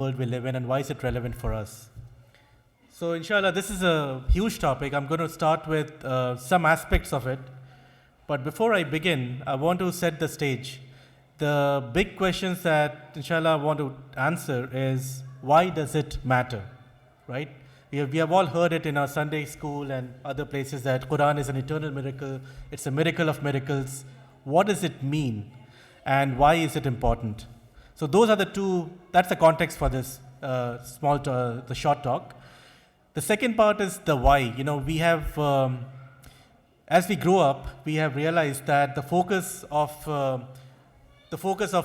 world we live in and why is it relevant for us. So inshallah, this is a huge topic. I'm going to start with some aspects of it. But before I begin, I want to set the stage. The big questions that inshallah I want to answer is, why does it matter, right? We have all heard it in our Sunday school and other places that Quran is an eternal miracle. It's a miracle of miracles. What does it mean? And why is it important? So those are the two, that's the context for this the short talk. The second part is the why. You know, we have, as we grow up, we have realized that the focus of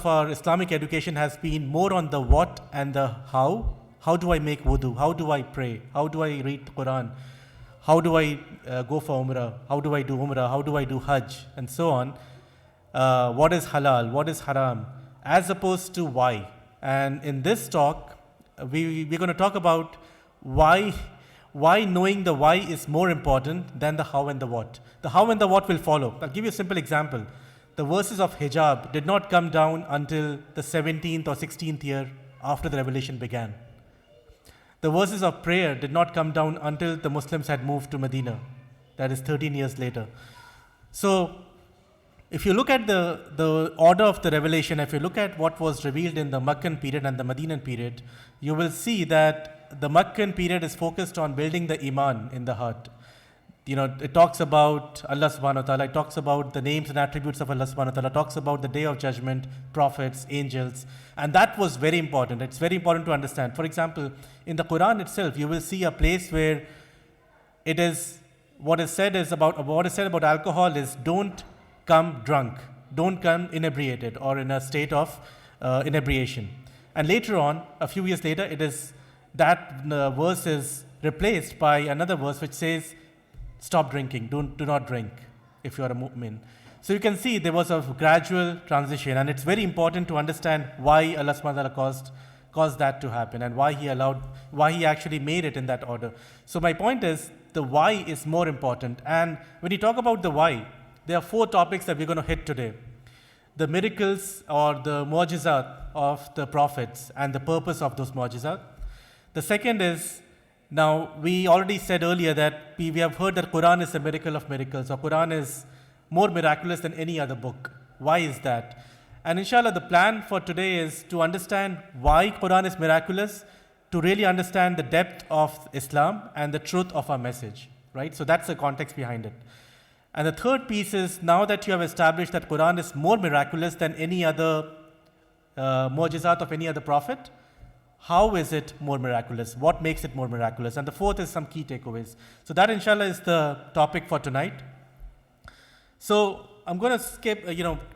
our Islamic education has been more on the what and the how. How do I make wudu? How do I pray? How do I read the Quran? How do I go for Umrah? How do I do Umrah? How do I do Hajj? And so on. What is halal? What is haram? As opposed to why. And in this talk, we're going to talk about why knowing the why is more important than the how and the what. The how and the what will follow. I'll give you a simple example. The verses of hijab did not come down until the 17th or 16th year after the revelation began. The verses of prayer did not come down until the Muslims had moved to Medina. That is 13 years later. So, if you look at the order of the revelation, if you look at what was revealed in the Meccan period and the Medinan period, you will see that the Meccan period is focused on building the iman in the heart. You know, it talks about Allah subhanahu wa ta'ala, it talks about the names and attributes of Allah subhanahu wa ta'ala, it talks about the day of judgment, prophets, angels, and that was very important. It's very important to understand. For example, in the Quran itself, you will see a place where it is, what is said about alcohol is, don't come drunk, don't come inebriated or in a state of inebriation. And later on, a few years later, it is that verse is replaced by another verse which says, stop drinking, do not drink if you are a mu'min. So you can see there was a gradual transition, and it's very important to understand why Allah subhanahu wa ta'ala caused that to happen and why he actually made it in that order. So my point is, the why is more important. And when you talk about the why, there are 4 topics that we're going to hit today. The miracles or the mu'jizat of the prophets and the purpose of those mu'jizat. The second is, now we already said earlier that we have heard that Quran is a miracle of miracles, or Quran is more miraculous than any other book. Why is that? And inshallah, the plan for today is to understand why Quran is miraculous, to really understand the depth of Islam and the truth of our message, right? So that's the context behind it. And the third piece is, now that you have established that Quran is more miraculous than any other mu'jizat of any other prophet, how is it more miraculous? What makes it more miraculous? And the fourth is some key takeaways. So that inshallah is the topic for tonight. So I'm going to skip,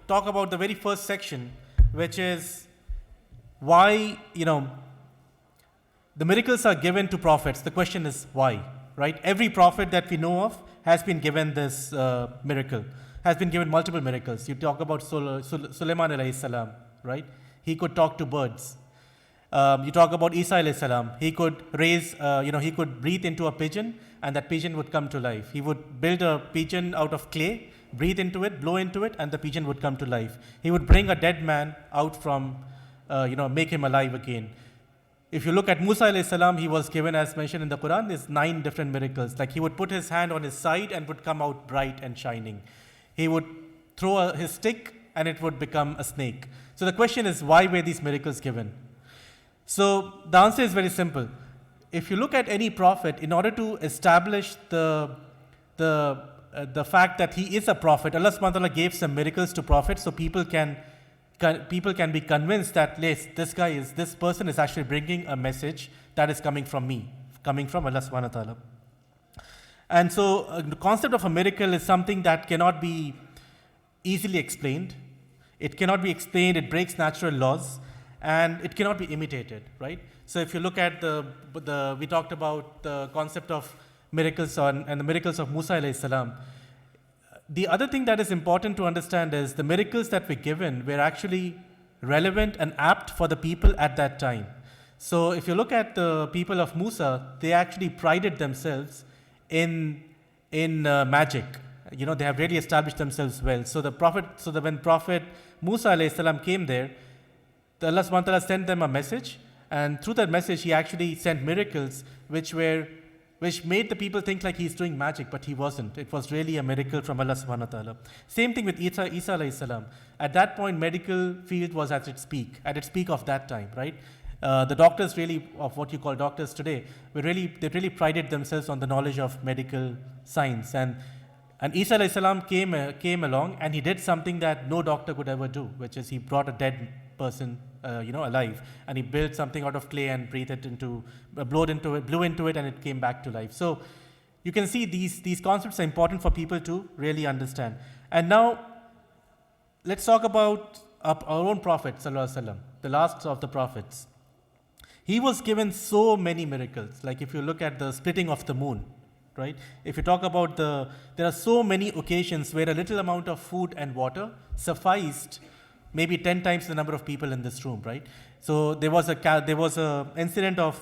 talk about the very first section, which is why, the miracles are given to prophets. The question is why, right? Every prophet that we know of has been given this miracle, has been given multiple miracles. You talk about Sulaiman alayhi salam, right? He could talk to birds. You talk about Isa alayhi salam. He could raise, he could breathe into a pigeon and that pigeon would come to life. He would build a pigeon out of clay, breathe into it, blow into it, and the pigeon would come to life. He would bring a dead man out from, make him alive again. If you look at Musa alayhi salam, he was given, as mentioned in the Quran, there's 9 different miracles. Like he would put his hand on his side and would come out bright and shining. He would throw his stick and it would become a snake. So the question is, why were these miracles given? So the answer is very simple. If you look at any prophet, in order to establish the fact that he is a prophet, Allah subhanahu wa ta'ala gave some miracles to prophets so people can be convinced that this person is actually bringing a message that is coming from me, coming from Allah subhanahu wa ta'ala. And so the concept of a miracle is something that cannot be easily explained. It cannot be explained, it breaks natural laws, and it cannot be imitated, right? So if you look at we talked about the concept of miracles and the miracles of Musa alayhi salam. The other thing that is important to understand is the miracles that were given were actually relevant and apt for the people at that time. So if you look at the people of Musa, they actually prided themselves in magic. They have really established themselves well. So when Prophet Musa alayhi salam came there, Allah subhanahu wa ta'ala sent them a message, And through that message, he actually sent miracles which made the people think like he's doing magic, but he wasn't. It was really a miracle from Allah subhanahu wa ta'ala. Same thing with Isa alayhi salam. At that point, medical field was at its peak of that time, right? The doctors really, of what you call doctors today, they really prided themselves on the knowledge of medical science. And Isa alayhi salam came along, and he did something that no doctor could ever do, which is he brought a dead person alive, and he built something out of clay and blew into it, and it came back to life. So you can see these concepts are important for people to really understand. And now let's talk about our own Prophet sallallahu alaihi wasallam, the last of the prophets. He was given so many miracles. Like if you look at the splitting of the moon, right? If you talk about there are so many occasions where a little amount of food and water sufficed maybe 10 times the number of people in this room, right? So there was a incident of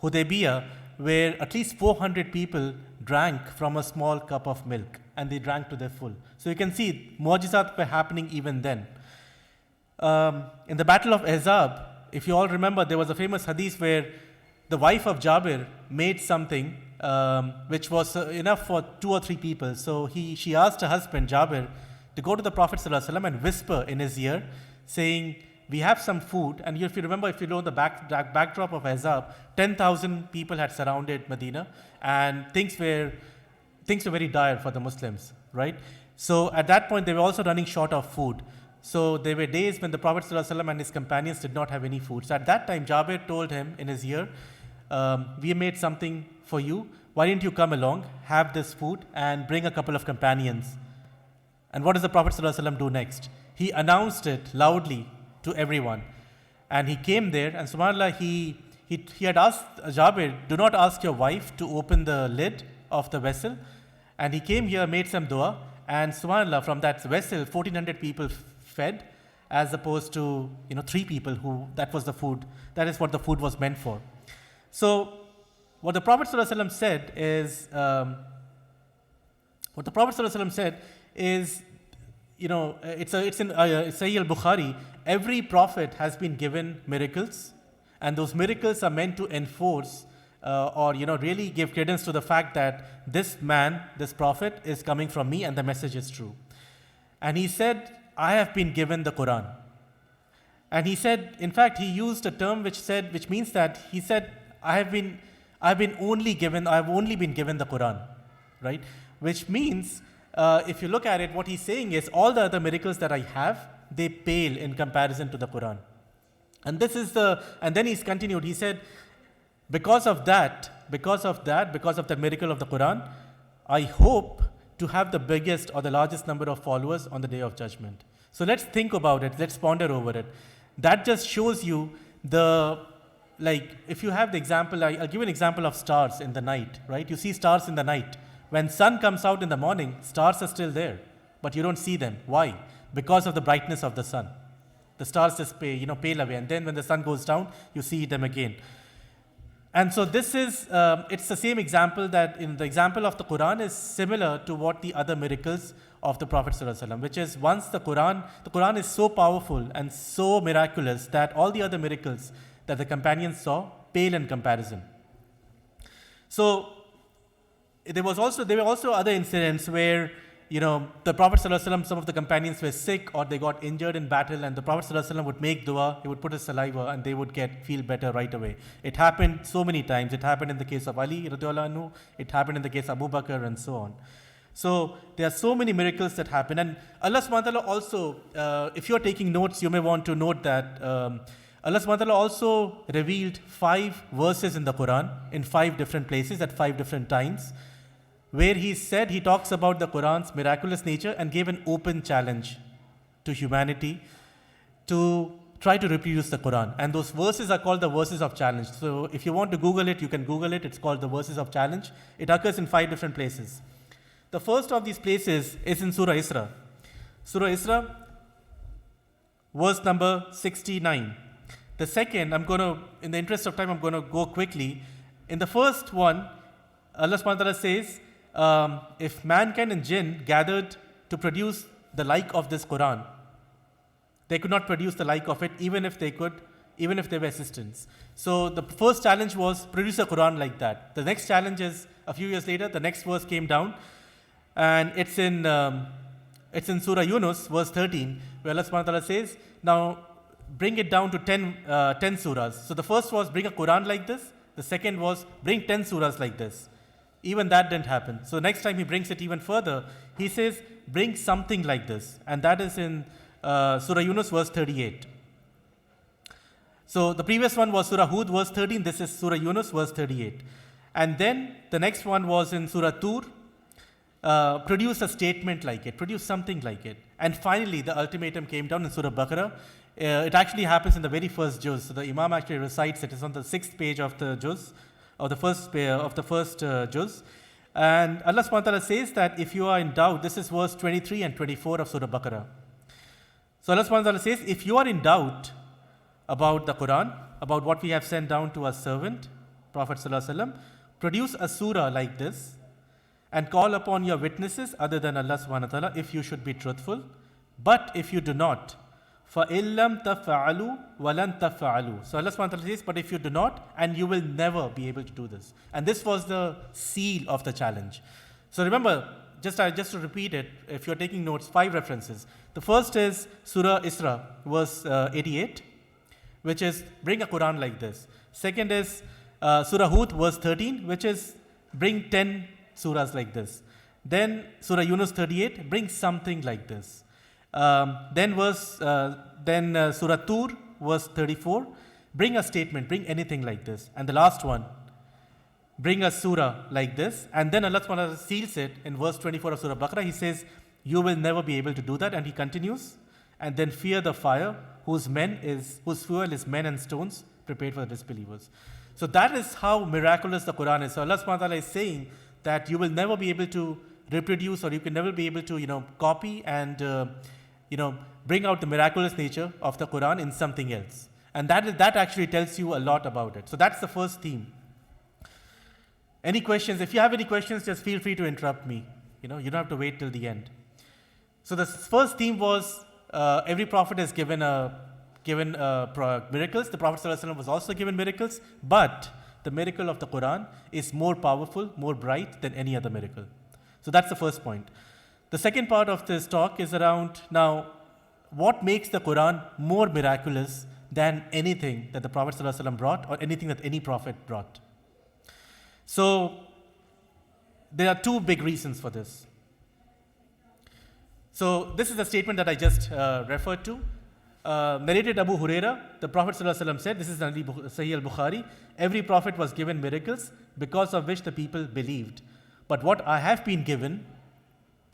Hudaybiyah where at least 400 people drank from a small cup of milk, and they drank to their full. So you can see mu'jizat were happening even then. In the Battle of Ahzab, if you all remember, there was a famous hadith where the wife of Jabir made something which was enough for 2 or 3 people. So she asked her husband Jabir to go to the Prophet ﷺ and whisper in his ear, saying, we have some food. And if you know the backdrop of Ahzab, 10,000 people had surrounded Medina, and things were very dire for the Muslims, right? So at that point, they were also running short of food. So there were days when the Prophet ﷺ and his companions did not have any food. So at that time, Jabir told him in his ear, we made something for you. Why didn't you come along, have this food, and bring a couple of companions? And what does the Prophet ﷺ do next? He announced it loudly to everyone. And he came there, and subhanAllah, he had asked Jabir, do not ask your wife to open the lid of the vessel. And he came here, made some dua, and subhanAllah, from that vessel, 1,400 people fed, as opposed to 3 people that was the food. That is what the food was meant for. So what the Prophet ﷺ said is, it's in Sahih al-Bukhari, every prophet has been given miracles, and those miracles are meant to enforce or really give credence to the fact that this prophet is coming from me and the message is true. And he said, I have been given the Quran. And he said, in fact, he used a term which means that he said, I have only been given the Quran, right? Which means, if you look at it, what he's saying is all the other miracles that I have, they pale in comparison to the Quran. And then he's continued. He said, because of the miracle of the Quran, I hope to have the biggest or the largest number of followers on the Day of Judgment. So let's think about it. Let's ponder over it. That just shows you if you have the example, I'll give you an example of stars in the night, right? You see stars in the night. When sun comes out in the morning, stars are still there, but you don't see them. Why? Because of the brightness of the sun. The stars just pale away, and then when the sun goes down, you see them again. And so this is, it's the same example that in the example of the Quran is similar to what the other miracles of the Prophet ﷺ, which is once the Quran is so powerful and so miraculous that all the other miracles that the companions saw pale in comparison. So there were also other incidents where the Prophet ﷺ, some of the companions were sick or they got injured in battle, and the Prophet ﷺ would make dua, he would put his saliva, and they would feel better right away. It happened so many times. It happened in the case of Ali radhiyallahu anhu, it happened in the case of Abu Bakr, and so on. So there are so many miracles that happen. And Allah subhanahu wa ta'ala also, if you're taking notes, you may want to note that Allah subhanahu wa ta'ala also revealed 5 verses in the Quran in 5 different places at 5 different times, where he talks about the Quran's miraculous nature and gave an open challenge to humanity to try to reproduce the Quran. And those verses are called the verses of challenge. So if you want to Google it, you can Google it. It's called the verses of challenge. It occurs in 5 different places. The first of these places is in Surah Isra. Surah Isra, verse number 69. The second, in the interest of time, I'm going to go quickly. In the first one, Allah subhanahu wa ta'ala says, if mankind and jinn gathered to produce the like of this Quran, they could not produce the like of it, even if they could even if there were assistants. So the first challenge was produce a Quran like that. The next challenge is a few years later, the next verse came down, and it's in Surah Yunus, verse 13, where Allah subhanahu wa ta'ala says, now bring it down to 10 surahs. So the first was bring a Quran like this. The second was bring 10 surahs like this. Even that didn't happen. So next time he brings it even further, he says, bring something like this. And that is in Surah Yunus, verse 38. So the previous one was Surah Hud, verse 13. This is Surah Yunus, verse 38. And then the next one was in Surah Tur. Produce a statement like it. Produce something like it. And finally, the ultimatum came down in Surah Baqarah. It actually happens in the very first juz. So the Imam actually recites it. It's on the 6th page of the juz, of the first juz. And Allah subhanahu wa ta'ala says that if you are in doubt, this is verse 23 and 24 of Surah Baqarah. So Allah subhanahu wa ta'ala says, if you are in doubt about the Quran, about what we have sent down to our servant, Prophet sallallahu alaihi wasallam, produce a surah like this and call upon your witnesses other than Allah subhanahu wa ta'ala if you should be truthful. But if you do not, فَإِلَّمْ تَفْعَلُوا وَلَنْ تَفْعَلُوا. So Allah subhanahu wa ta'ala says, but if you do not, and you will never be able to do this. And this was the seal of the challenge. So remember, just to repeat it, if you're taking notes, 5 references. The first is Surah Isra, verse 88, which is bring a Quran like this. Second is Surah Hud, verse 13, which is bring 10 surahs like this. Then Surah Yunus 38, bring something like this. Then Surah Tur, verse 34, bring a statement, bring anything like this. And the last one, bring a surah like this. And then Allah subhanahu wa ta'ala seals it in verse 24 of Surah Baqarah. He says, you will never be able to do that. And he continues, and then fear the fire whose fuel is men and stones prepared for the disbelievers. So that is how miraculous the Quran is. So Allah subhanahu wa ta'ala is saying that you will never be able to reproduce, or you can never be able to, copy and, bring out the miraculous nature of the Quran in something else. And that actually tells you a lot about it. So that's the first theme. Any questions? If you have any questions, just feel free to interrupt me. You don't have to wait till the end. So the first theme was every prophet is given miracles. The Prophet ﷺ was also given miracles, but the miracle of the Quran is more powerful, more bright than any other miracle. So that's the first point. The second part of this talk is around now what makes the Quran more miraculous than anything that the Prophet ﷺ brought or anything that any prophet brought. So there are 2 big reasons for this. So this is a statement that I just referred to. Narrated Abu Huraira, the Prophet ﷺ said, this is Sahih al-Bukhari, every prophet was given miracles because of which the people believed. But what I have been given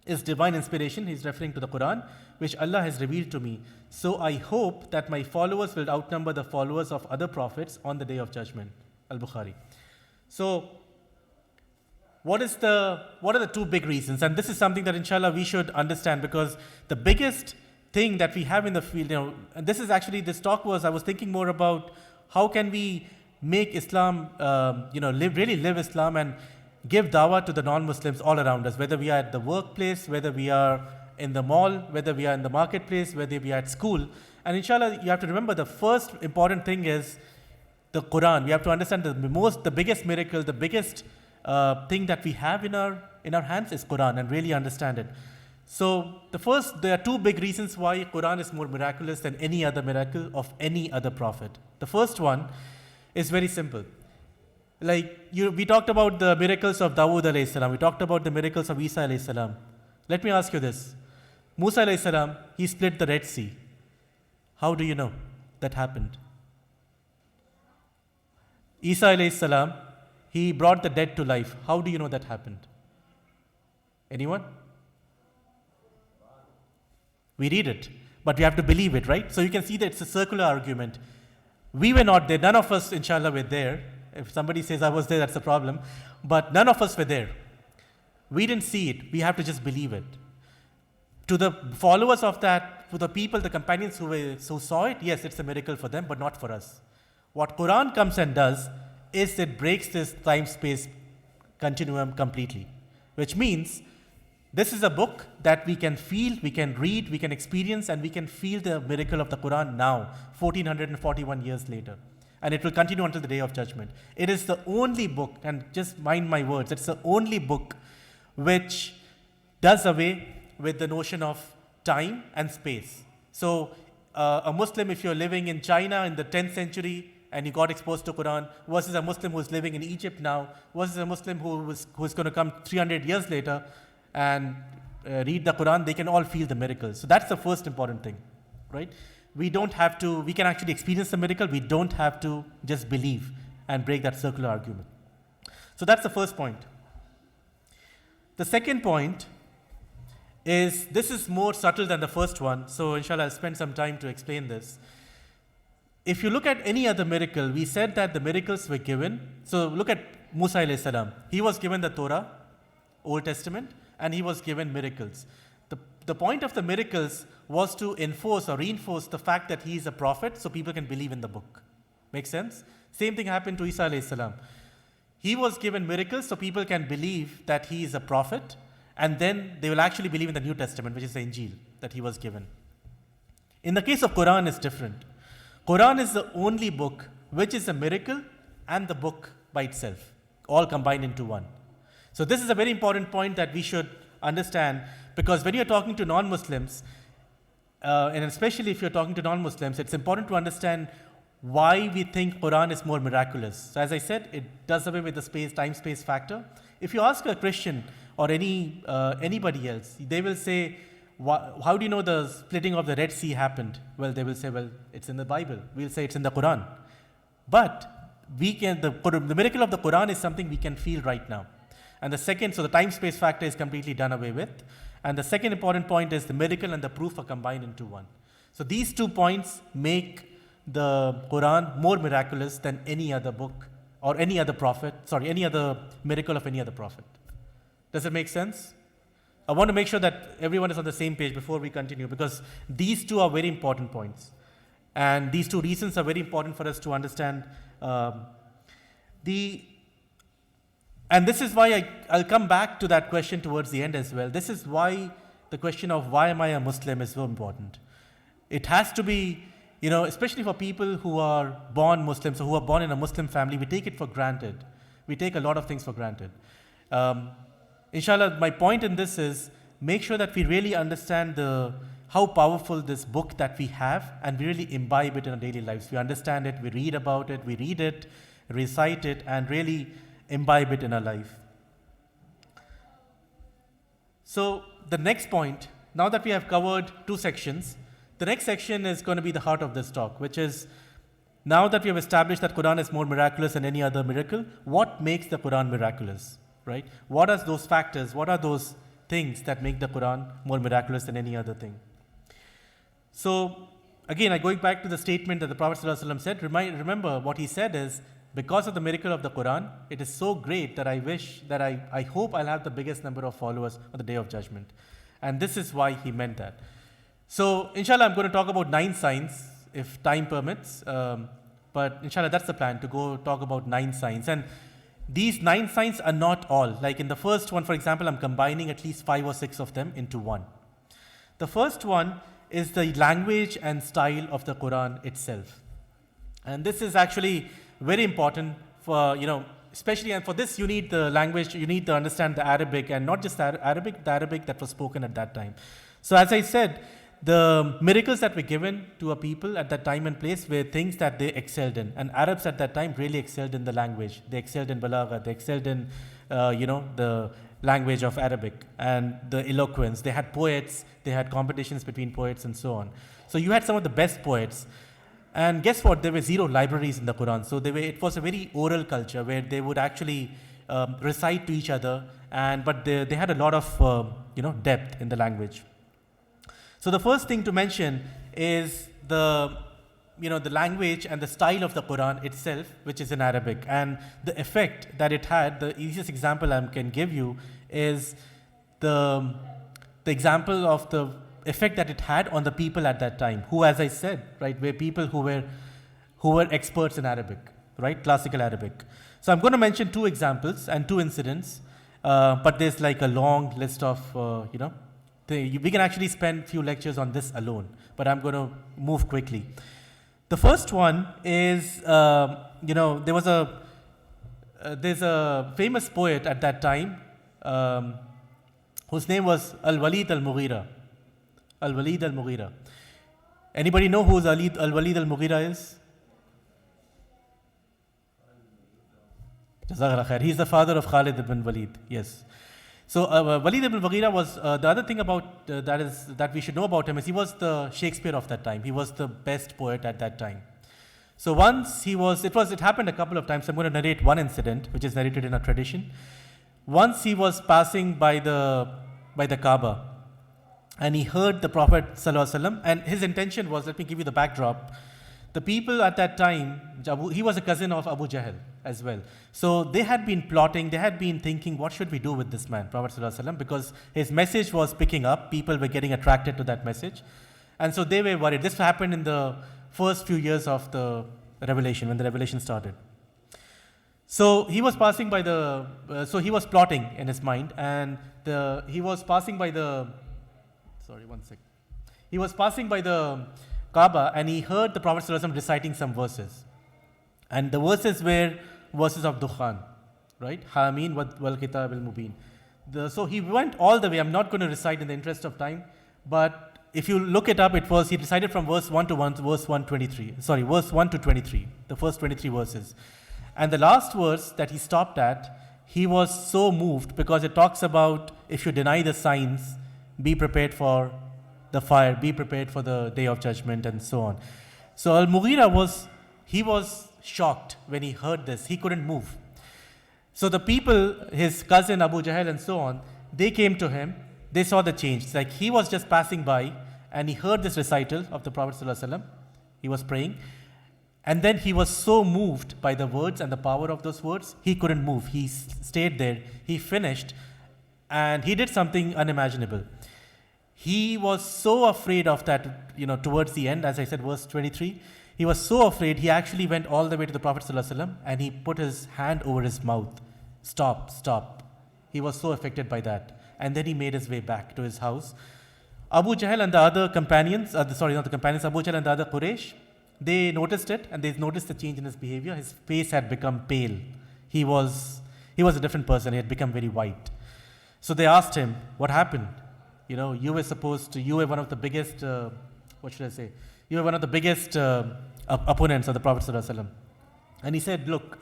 is divine inspiration, he's referring to the Quran, which Allah has revealed to me. So I hope that my followers will outnumber the followers of other prophets on the day of judgment. Al-Bukhari. So what are the 2 big reasons? And this is something that inshallah we should understand, because the biggest thing that we have in the field, and this is actually, I was thinking more about how can we make Islam, really live Islam and give dawah to the non-Muslims all around us, whether we are at the workplace, whether we are in the mall, whether we are in the marketplace, whether we are at school. And inshallah, you have to remember the first important thing is the Quran. We have to understand the biggest miracle, the biggest thing that we have in our hands is Quran, and really understand it. So there are 2 big reasons why Quran is more miraculous than any other miracle of any other prophet. The first one is very simple. We talked about the miracles of Dawood alayhi salam. We talked about the miracles of Isa alayhi salam. Let me ask you this. Musa alayhi salam, he split the Red Sea. How do you know that happened? Isa alayhi salam, he brought the dead to life. How do you know that happened? Anyone? We read it, but we have to believe it, right? So you can see that it's a circular argument. We were not there. None of us, inshallah, were there. If somebody says I was there, that's a problem. But none of us were there. We didn't see it. We have to just believe it. To the followers of that, to the people, the companions who saw it, yes, it's a miracle for them, but not for us. What Quran comes and does is it breaks this time-space continuum completely. Which means This is a book that we can feel, we can read, we can experience, and we can feel the miracle of the Quran now, 1441 years later. And it will continue until the Day of Judgment. It is the only book, and just mind my words, it's the only book which does away with the notion of time and space. So a Muslim, if you're living in China in the 10th century and you got exposed to Quran, versus a Muslim who's living in Egypt now, versus a Muslim who's going to come 300 years later and read the Quran, they can all feel the miracle. So that's the first important thing, right? We don't have to, we can actually experience the miracle. We don't have to just believe and break that circular argument. So that's the first point. The second point is, this is more subtle than the first one, so inshallah I'll spend some time to explain this. If you look at any other miracle, we said that the miracles were given. So look at Musa alayhi salam. He was given the Torah, Old Testament, and he was given miracles. The point of the miracles was to enforce or reinforce the fact that he is a prophet so people can believe in the book. Make sense? Same thing happened to Isa alayhi salam. He was given miracles so people can believe that he is a prophet, and then they will actually believe in the New Testament, which is the Injil that he was given. In the case of Quran, it's different. Quran is the only book which is a miracle and the book by itself, all combined into one. So this is a very important point that we should understand, because when you're talking to non-Muslims, and especially if you're talking to non-Muslims, it's important to understand why we think Quran is more miraculous. So as I said, it does away with the time-space factor. If you ask a Christian or anybody else, they will say, how do you know the splitting of the Red Sea happened? Well, they will say, well, it's in the Bible. We'll say it's in the Quran. But the miracle of the Quran is something we can feel right now. And the second, so the time-space factor is completely done away with. And the second important point is the miracle and the proof are combined into one. So these 2 points make the Quran more miraculous than any other book or any other prophet, any other miracle of any other prophet. Does it make sense? I want to make sure that everyone is on the same page before we continue, because these 2 are very important points. And these 2 reasons are very important for us to understand. And this is why I'll come back to that question towards the end as well. This is why the question of why am I a Muslim is so important. It has to be, especially for people who are born Muslims or who are born in a Muslim family, we take it for granted. We take a lot of things for granted. Inshallah, my point in this is make sure that we really understand how powerful this book that we have, and we really imbibe it in our daily lives. We understand it, we read about it, we read it, recite it, and really imbibe it in our life. So the next point, now that we have covered 2 sections, the next section is going to be the heart of this talk, which is, now that we have established that Quran is more miraculous than any other miracle, what makes the Quran miraculous, right? What are those factors? What are those things that make the Quran more miraculous than any other thing? So again, going back to the statement that the Prophet ﷺ said, remember what he said is, because of the miracle of the Quran, it is so great that I hope I'll have the biggest number of followers on the Day of Judgment. And this is why he meant that. So inshallah, I'm going to talk about 9 signs, if time permits. But inshallah, that's the plan, to go talk about 9 signs. And these 9 signs are not all. Like in the first one, for example, I'm combining at least 5 or 6 of them into one. The first one is the language and style of the Quran itself. And this is actually very important for, especially, and for this you need the language, you need to understand the Arabic, and not just the Arabic that was spoken at that time. So as I said, the miracles that were given to a people at that time and place were things that they excelled in. And Arabs at that time really excelled in the language. They excelled in balagha, they excelled in, the language of Arabic and the eloquence. They had poets, they had competitions between poets and so on. So you had some of the best poets. And guess what? There were 0 libraries in the Quran. So it was a very oral culture where they would actually recite to each other, but they had a lot of depth in the language. So the first thing to mention is the language and the style of the Quran itself, which is in Arabic, and the effect that it had. The easiest example I can give you is the example of the effect that it had on the people at that time, who, as I said, right, were people who were experts in Arabic, right, classical Arabic. So I'm going to mention 2 examples and 2 incidents, But there's like a long list of, we can actually spend few lectures on this alone, but I'm going to move quickly. The first one is, there's a famous poet at that time whose name was Al-Walid al-Mughira. Al-Walid al-Mughira. Anybody know who Al-Walid al-Mughira is? Jazakallah khair. He's the father of Khalid ibn Walid. Yes. So Walid ibn Mughira was the other thing about that we should know about him is he was the Shakespeare of that time. He was the best poet at that time. So once it happened a couple of times. I'm going to narrate one incident, which is narrated in a tradition. Once he was passing by the Kaaba, and he heard the Prophet ﷺ, and his intention was, let me give you the backdrop. The people at that time, he was a cousin of Abu Jahl as well. So they had been plotting, they had been thinking, what should we do with this man, Prophet ﷺ, because his message was picking up, people were getting attracted to that message. And so they were worried. This happened in the first few years of the revelation, when the revelation started. So he was passing by so he was plotting in his mind, and he was passing by the Kaaba, and he heard the Prophet ﷺ reciting some verses. And the verses were verses of Dukhan, right? Hameen wal kitab al mubin. So he went all the way. I'm not going to recite in the interest of time, but if you look it up, he recited from verse 1 to verse 123. Sorry, verse 1 to 23, the first 23 verses. And the last verse that he stopped at, he was so moved because it talks about if you deny the signs, be prepared for the fire, be prepared for the day of judgment, and so on. So Al-Mughira was shocked when he heard this. He couldn't move. So the people, his cousin Abu Jahl and so on, they came to him. They saw the change. It's like he was just passing by and he heard this recital of the Prophet ﷺ. He was praying. And then he was so moved by the words and the power of those words, he couldn't move. He stayed there. He finished and he did something unimaginable. He was so afraid of that, towards the end, as I said, verse 23, he was so afraid, he actually went all the way to the Prophet ﷺ and he put his hand over his mouth. Stop. He was so affected by that. And then he made his way back to his house. Abu Jahl and the other companions, Abu Jahl and the other Quraysh, they noticed it and they noticed the change in his behavior. His face had become pale. He was a different person. He had become very white. So they asked him, what happened? You were one of the biggest, You were one of the biggest opponents of the Prophet ﷺ. And he said, look,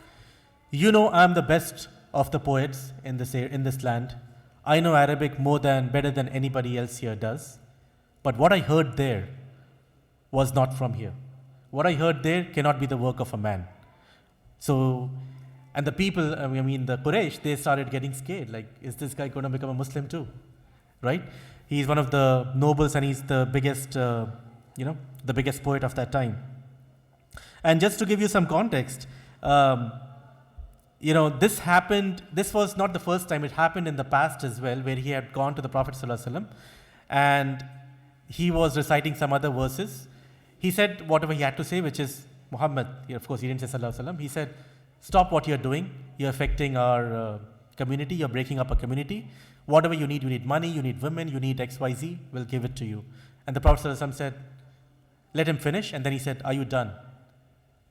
I'm the best of the poets in this land. I know Arabic better than anybody else here does. But what I heard there was not from here. What I heard there cannot be the work of a man. So, and the people, the Quraysh, they started getting scared. Like, is this guy going to become a Muslim too? Right? He's one of the nobles and he's the biggest, the biggest poet of that time. And just to give you some context, this happened, this was not the first time, it happened in the past as well, where he had gone to the Prophet ﷺ and he was reciting some other verses. He said whatever he had to say, which is, Muhammad, of course he didn't say Sallallahu Alaihi Wasallam, he said, stop what you're doing, you're affecting our community, you're breaking up a community. Whatever you need money, you need women, you need XYZ, we'll give it to you. And the Prophet ﷺ said, let him finish, and then he said, are you done?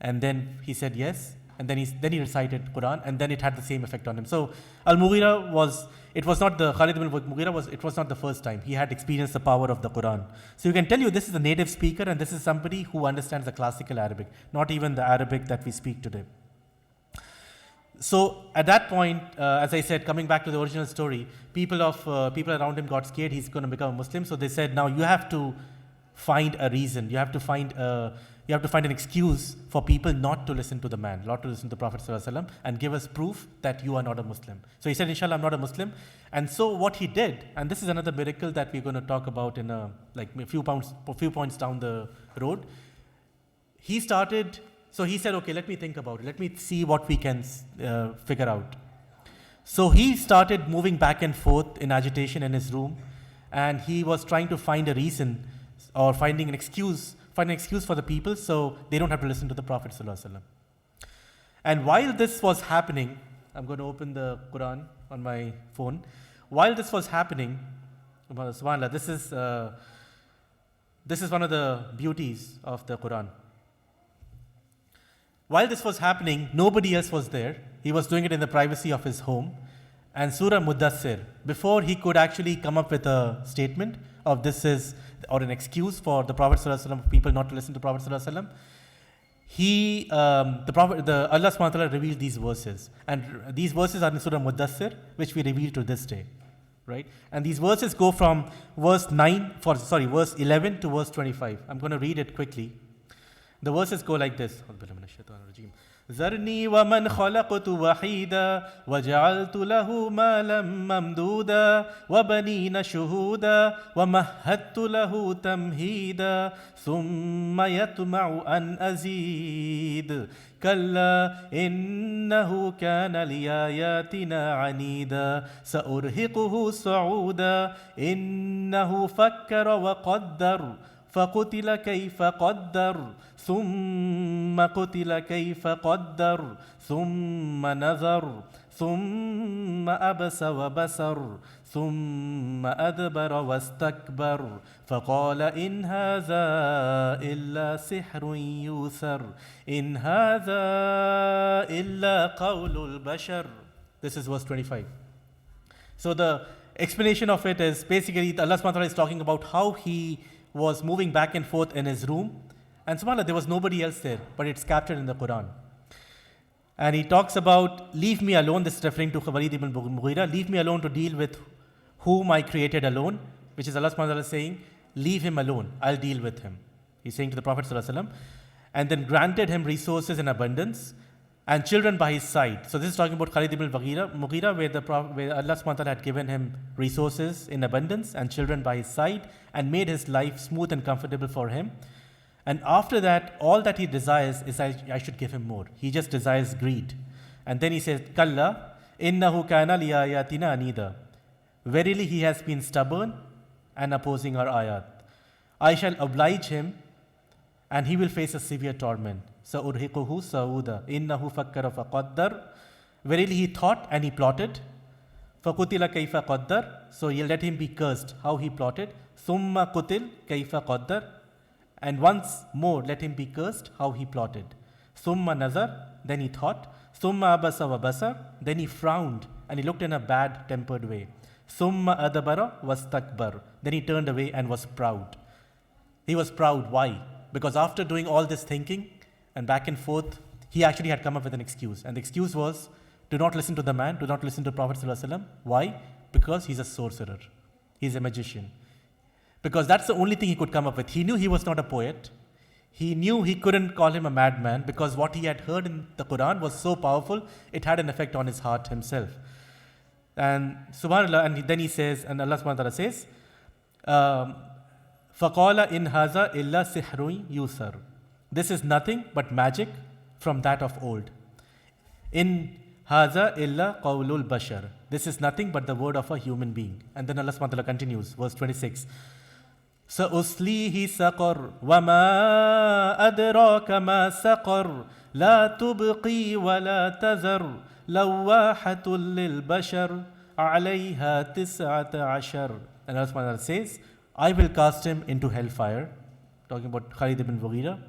And then he said yes, and then he recited Quran, and then it had the same effect on him. So Al-Mughira Khalid ibn Mughira it was not the first time. He had experienced the power of the Quran. So you can tell this is a native speaker, and this is somebody who understands the classical Arabic, not even the Arabic that we speak today. So at that point, as I said, coming back to the original story, people around him got scared. He's going to become a Muslim. So they said, now you have to find a reason. You have to find an excuse for people not to listen to the man, not to listen to the Prophet ﷺ, and give us proof that you are not a Muslim. So he said, Inshallah, I'm not a Muslim. And so what he did, and this is another miracle that we're going to talk about in a few points down the road. So he said, okay, let me think about it. Let me see what we can figure out. So he started moving back and forth in agitation in his room, and he was trying to find a reason or find an excuse for the people so they don't have to listen to the Prophet ﷺ. And while this was happening, I'm going to open the Quran on my phone. While this was happening, subhanAllah, this is one of the beauties of the Quran. While this was happening, nobody else was there. He was doing it in the privacy of his home. And Surah Muddassir, before he could actually come up with a statement of this is, or an excuse for the Prophet ﷺ, people not to listen to Prophet ﷺ, Allah subhanahu wa ta'ala revealed these verses. And these verses are in Surah Muddassir, which we reveal to this day. Right? And these verses go from verse 11 to verse 25. I'm going to read it quickly. The verses go like this. ذرني ومن خلقت وحيدا وجعلت له مالا ممدودا وبنين شهودا ومهدت له تمهيدا ثم يطمع أن أزيد كلا إنه كان لآياتنا عنيدا سأرهقه صعودا إنه فكر وقدر فقتل كيف قدر ثم قتل كيف قدر ثم نظر ثم أبس وبسر ثم أدبر واستكبر فقال إن هذا إلا سحر يوثر إن هذا إلا قول البشر. This is verse 25. So the explanation of it is basically Allah subhanahu wa ta'ala is talking about how he was moving back and forth in his room, and subhanAllah, there was nobody else there, but it's captured in the Quran. And he talks about, leave me alone, this is referring to Walid ibn Mughira, leave me alone to deal with whom I created alone, which is Allah subhanahu wa ta'ala saying, leave him alone, I'll deal with him. He's saying to the Prophet sallallahu alaihi wasallam, and then granted him resources in abundance and children by his side. So this is talking about Khalid ibn Mughira, where Allah subhanahu wa ta'ala had given him resources in abundance and children by his side and made his life smooth and comfortable for him. And after that, all that he desires is I should give him more. He just desires greed. And then he says, Kalla, innahu kana li ayatina anida. Verily he has been stubborn and opposing our ayat. I shall oblige him and he will face a severe torment. سَأُرْهِقُهُ سَعُودًا إِنَّهُ فَكَّرَ فَقَدَّرَ. Verily he thought and he plotted. فَقُتِلَ كَيْفَ قَدَّرَ. So you let him be cursed, how he plotted. ثُمَّ قُتِلْ كَيْفَ قَدَّرَ. And once more let him be cursed, how he plotted. ثُمَّ نَظَرَ. Then he thought. ثُمَّ أَبَسَ وَبَسَرَ. Then he frowned and he looked in a bad tempered way. ثُمَّ أَدَبَرَ وَاسْتَكْبَرَ. Then he turned away and was proud. He was proud. Why? Because after doing all this thinking and back and forth, he actually had come up with an excuse. And the excuse was, do not listen to the man, do not listen to Prophet ﷺ. Why? Because he's a sorcerer. He's a magician. Because that's the only thing he could come up with. He knew he was not a poet. He knew he couldn't call him a madman because what he had heard in the Quran was so powerful, it had an effect on his heart himself. And subhanAllah, and then he says, and Allah subhanahu wa ta'ala says, فَقَالَ إِنْ هَذَا إِلَّا سِحْرٌ يُوثَرٌ. This is nothing but magic from that of old. In هَذَا إِلَّا قَوْلُ الْبَشَرِ. This is nothing but the word of a human being. And then Allah subhanahu wa ta'ala continues, verse 26. سَأُصْلِيهِ سَقَرْ وَمَا أَدْرَاكَ مَا سَقَرْ لَا تُبْقِي وَلَا تَذَرْ لَوَّاحَةٌ لِلْبَشَرِ عَلَيْهَا تِسْعَةَ عَشَرٍ. And Allah subhanahu wa ta'ala says, I will cast him into hellfire. Talking about Khalid ibn Mughira.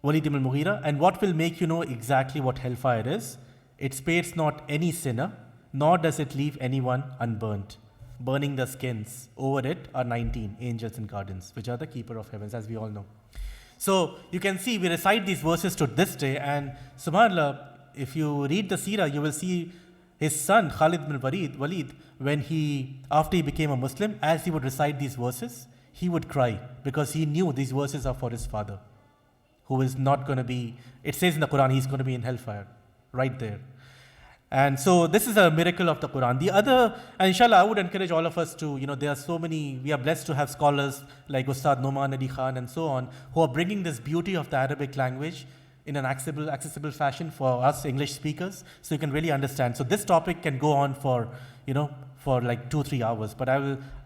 Walid ibn Mughira. And what will make you know exactly what hellfire is? It spares not any sinner, nor does it leave anyone unburnt. Burning the skins. Over it are 19 angels and guardians, which are the keeper of heavens, as we all know. So you can see, we recite these verses to this day, and subhanAllah, if you read the seerah, you will see his son Khalid ibn Walid, when after he became a Muslim, as he would recite these verses, he would cry because he knew these verses are for his father, who is not going to be, it says in the Quran, he's going to be in hellfire, right there. And so this is a miracle of the Quran. The other, and inshallah, I would encourage all of us to, there are so many, we are blessed to have scholars like Ustad Noman Ali Khan and so on, who are bringing this beauty of the Arabic language in an accessible fashion for us English speakers, so you can really understand. So this topic can go on for, for like 2-3 hours, but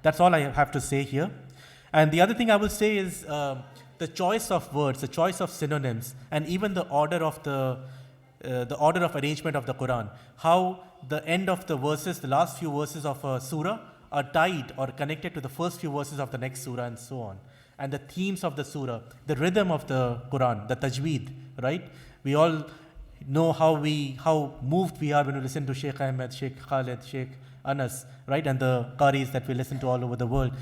that's all I have to say here. And the other thing I will say is the choice of words, the choice of synonyms, and even the order of the the order of arrangement of the Quran, how the end of the verses, the last few verses of a surah are tied or connected to the first few verses of the next surah and so on. And the themes of the surah, the rhythm of the Quran, the tajweed, right? We all know how moved we are when we listen to Sheikh Ahmed, Sheikh Khalid, Sheikh Anas, right? And the qaris that we listen to all over the world.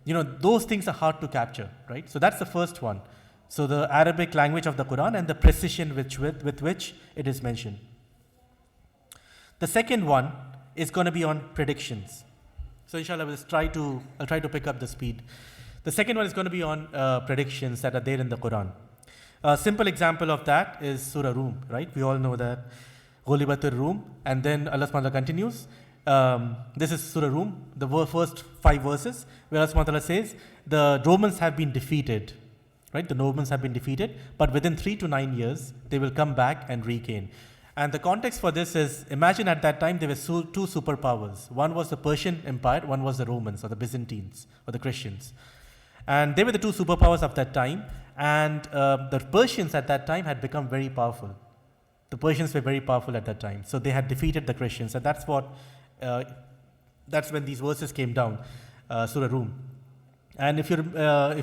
Those things are hard to capture, right? So that's the first one. So the Arabic language of the Quran and the precision with which it is mentioned. The second one is going to be on predictions. So inshallah, I'll try to pick up the speed. The second one is going to be on predictions that are there in the Quran. A simple example of that is Surah Rum, right? We all know that. Ghulibatir Rum. And then Allah subhanahu wa ta'ala continues. This is Surah Rum, the first 5 verses, where Allah subhanahu wa ta'ala says, the Romans have been defeated, right? The Romans have been defeated, but within 3 to 9 years, they will come back and regain. And the context for this is, imagine at that time there were 2 superpowers. One was the Persian Empire, one was the Romans or the Byzantines or the Christians. And they were the 2 superpowers of that time. And the Persians at that time had become very powerful. The Persians were very powerful at that time. So they had defeated the Christians. And that's when these verses came down, Surah Rum. And if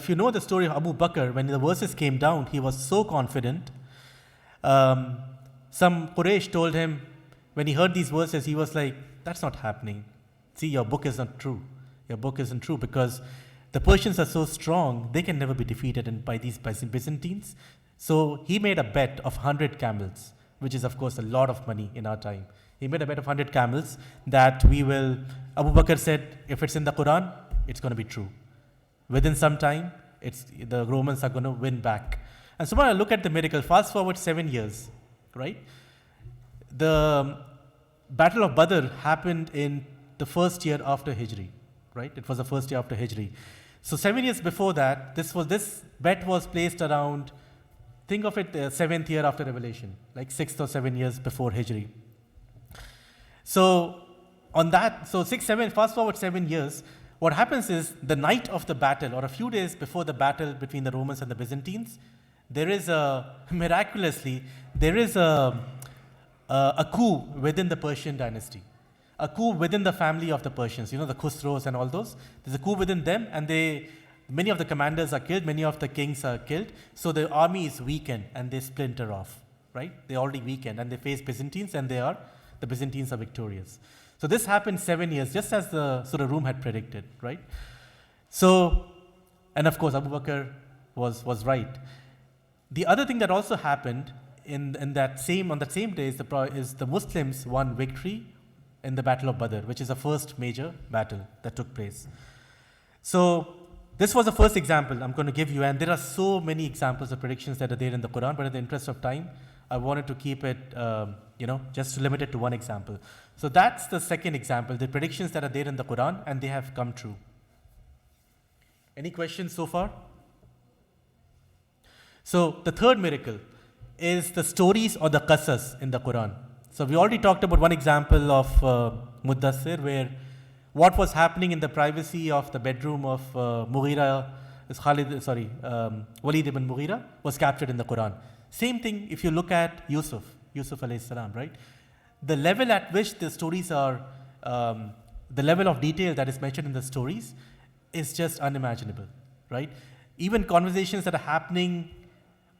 you know the story of Abu Bakr, when the verses came down, he was so confident. Some Quraysh told him, when he heard these verses, he was like, that's not happening. See, your book is not true. Your book isn't true because the Persians are so strong, they can never be defeated by these Byzantines. So he made a bet of 100 camels, which is of course a lot of money in our time. He made a bet of 100 camels that Abu Bakr said, if it's in the Quran, it's going to be true. Within some time, the Romans are going to win back. And so when I look at the miracle, fast forward 7 years, right? The Battle of Badr happened in the first year after Hijri, right? It was the first year after Hijri. So 7 years before that, this bet was placed around, think of it, the 7th year after Revelation, like 6 or 7 years before Hijri. So on that, fast forward 7 years, what happens is the night of the battle, or a few days before the battle between the Romans and the Byzantines, miraculously, there is a coup within the Persian dynasty. A coup within the family of the Persians, the Khusros and all those. There's a coup within them, and many of the commanders are killed, many of the kings are killed. So the army is weakened and they splinter off, right? They're already weakened and they face Byzantines, and the Byzantines are victorious. So this happened 7 years, just as the Surah Rum had predicted, right? So, and of course, Abu Bakr was right. The other thing that also happened on that same day is the Muslims won victory in the Battle of Badr, which is the first major battle that took place. So this was the first example I'm going to give you, and there are so many examples of predictions that are there in the Quran, but in the interest of time, I wanted to keep it, just to limit it to one example. So that's the second example, the predictions that are there in the Quran, and they have come true. Any questions so far? So the third miracle is the stories or the qasas in the Quran. So we already talked about one example of Muddassir, where what was happening in the privacy of the bedroom of Walid ibn Mughira was captured in the Quran. Same thing if you look at Yusuf alayhi salam, right? The level at which the stories are, the level of detail that is mentioned in the stories is just unimaginable, right? Even conversations that are happening,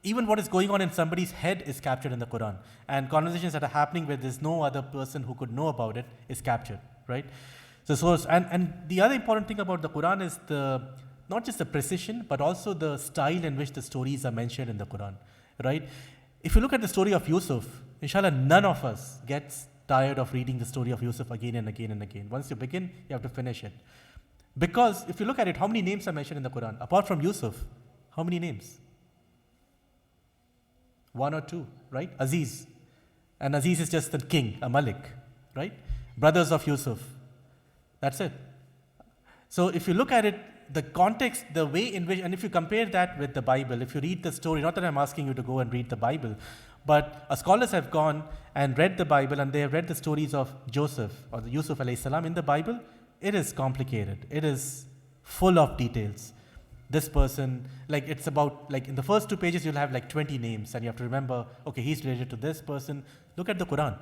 even what is going on in somebody's head is captured in the Quran. And conversations that are happening where there's no other person who could know about it is captured, right? And the other important thing about the Quran is not just the precision, but also the style in which the stories are mentioned in the Quran, right? If you look at the story of Yusuf, inshallah, none of us gets tired of reading the story of Yusuf again and again and again. Once you begin, you have to finish it. Because if you look at it, how many names are mentioned in the Quran? Apart from Yusuf, how many names? 1 or 2, right? Aziz. And Aziz is just the king, a Malik, right? Brothers of Yusuf. That's it. So if you look at it, the context, the way in which, and if you compare that with the Bible, if you read the story, not that I'm asking you to go and read the Bible, but scholars have gone and read the Bible, and they have read the stories of Joseph or the Yusuf alayhi salam in the Bible. It is complicated. It is full of details. this person, like it's about, like in the first 2 pages, you'll have like 20 names and you have to remember, okay, he's related to this person. Look at the Quran.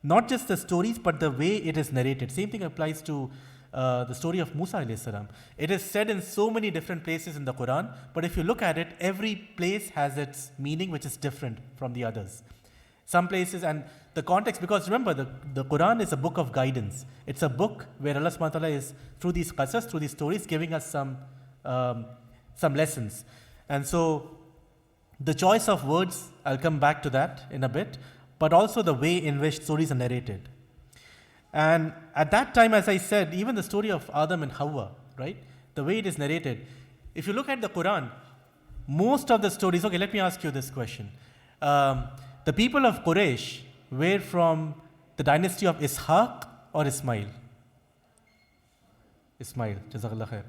Not just the stories, but the way it is narrated. Same thing applies to the story of Musa alayhi salam. It is said in so many different places in the Quran, but if you look at it, every place has its meaning, which is different from the others. Some places, and the context, because remember, the Quran is a book of guidance. It's a book where Allah subhanahu wa ta'ala is, through these qasas, through these stories, giving us some lessons. And so, the choice of words, I'll come back to that in a bit, but also the way in which stories are narrated. And at that time, as I said, even the story of Adam and Hawa, right? The way it is narrated. If you look at the Quran, most of the stories, okay, let me ask you this question. The people of Quraysh were from the dynasty of Ishaq or Ismail? Ismail, Jazakallah khair.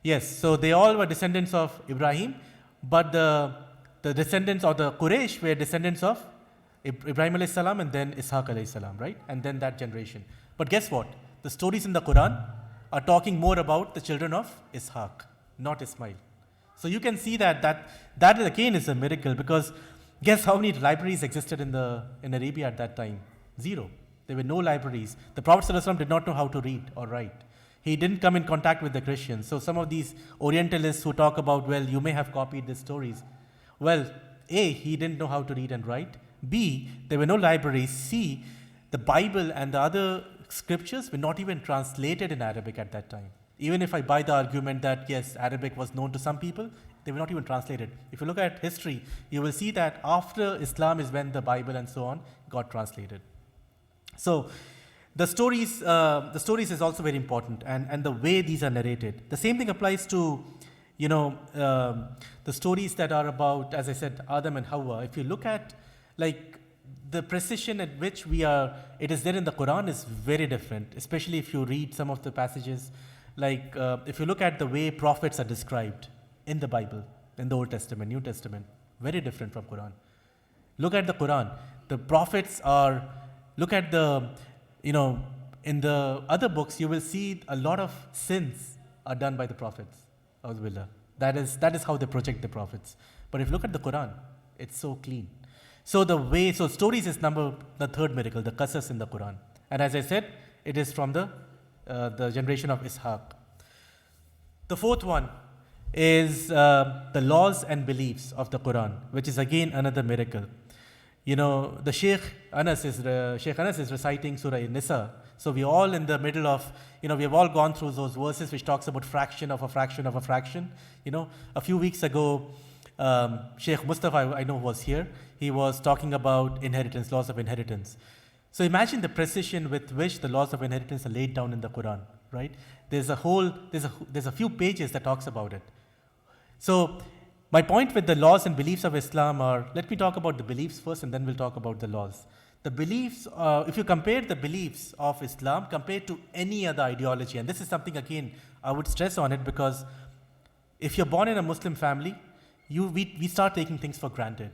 Yes, so they all were descendants of Ibrahim, but the descendants of the Quraysh were descendants of Ibrahim alayhi salam and then Ishaq alayhi salam, right? And then that generation. But guess what? The stories in the Quran are talking more about the children of Ishaq, not Ismail. So you can see that again is a miracle, because guess how many libraries existed in Arabia at that time? 0. There were no libraries. The Prophet ﷺ did not know how to read or write. He didn't come in contact with the Christians. So some of these Orientalists who talk about, well, you may have copied the stories. Well, A, he didn't know how to read and write. B, there were no libraries. C, the Bible and the other scriptures were not even translated in Arabic at that time. Even if I buy the argument that yes, Arabic was known to some people, they were not even translated. If you look at history, you will see that after Islam is when the Bible and so on got translated. So the stories is also very important, and the way these are narrated. The same thing applies to, the stories that are about, as I said, Adam and Hawa. If you look at like the precision at which it is there in the Quran is very different, especially if you read some of the passages. Like if you look at the way prophets are described in the Bible, in the Old Testament, New Testament, very different from Quran. Look at the Quran. The prophets look at in the other books, you will see a lot of sins are done by the prophets. That is how they project the prophets. But if you look at the Quran, it's so clean. So stories is the third miracle, the qasas in the Quran. And as I said, it is from the generation of Ishaq. The fourth one is the laws and beliefs of the Quran, which is again another miracle. The Sheikh Anas is reciting Surah Nisa. So we're all in the middle of, we have all gone through those verses which talks about fraction of a fraction of a fraction. A few weeks ago, Sheikh Mustafa, I know, was here. He was talking about inheritance, laws of inheritance. So imagine the precision with which the laws of inheritance are laid down in the Quran, right? There's a few pages that talks about it. So my point with the laws and beliefs of Islam let me talk about the beliefs first and then we'll talk about the laws. The beliefs, if you compare the beliefs of Islam compared to any other ideology, and this is something again, I would stress on it, because if you're born in a Muslim family, we start taking things for granted.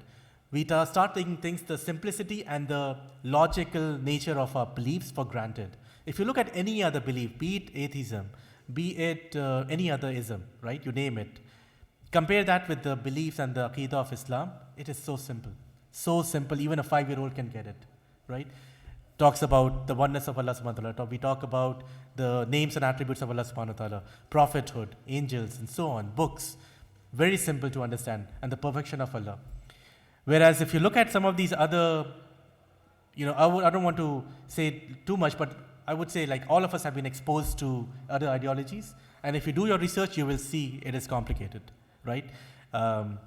We start taking things, the simplicity and the logical nature of our beliefs for granted. If you look at any other belief, be it atheism, be it any other ism, right? You name it. Compare that with the beliefs and the aqidah of Islam, it is so simple. So simple, even a 5-year-old can get it, right? Talks about the oneness of Allah subhanahu wa ta'ala. We talk about the names and attributes of Allah subhanahu wa ta'ala, prophethood, angels, and so on, books. Very simple to understand, and the perfection of Allah. Whereas if you look at some of these other, I don't want to say too much, but I would say like all of us have been exposed to other ideologies. And if you do your research, you will see it is complicated, right? The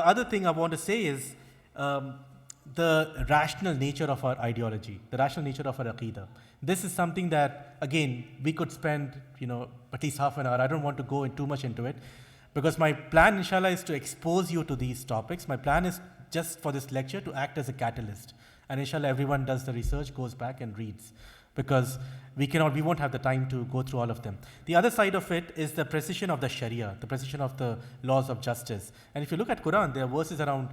other thing I want to say is the rational nature of our ideology, the rational nature of our aqidah. This is something that, again, we could spend, at least half an hour. I don't want to go too much into it, because my plan, inshallah, is to expose you to these topics. My plan is just for this lecture to act as a catalyst. And inshallah, everyone does the research, goes back and reads, because we won't have the time to go through all of them. The other side of it is the precision of the Sharia, the precision of the laws of justice. And if you look at Quran, there are verses around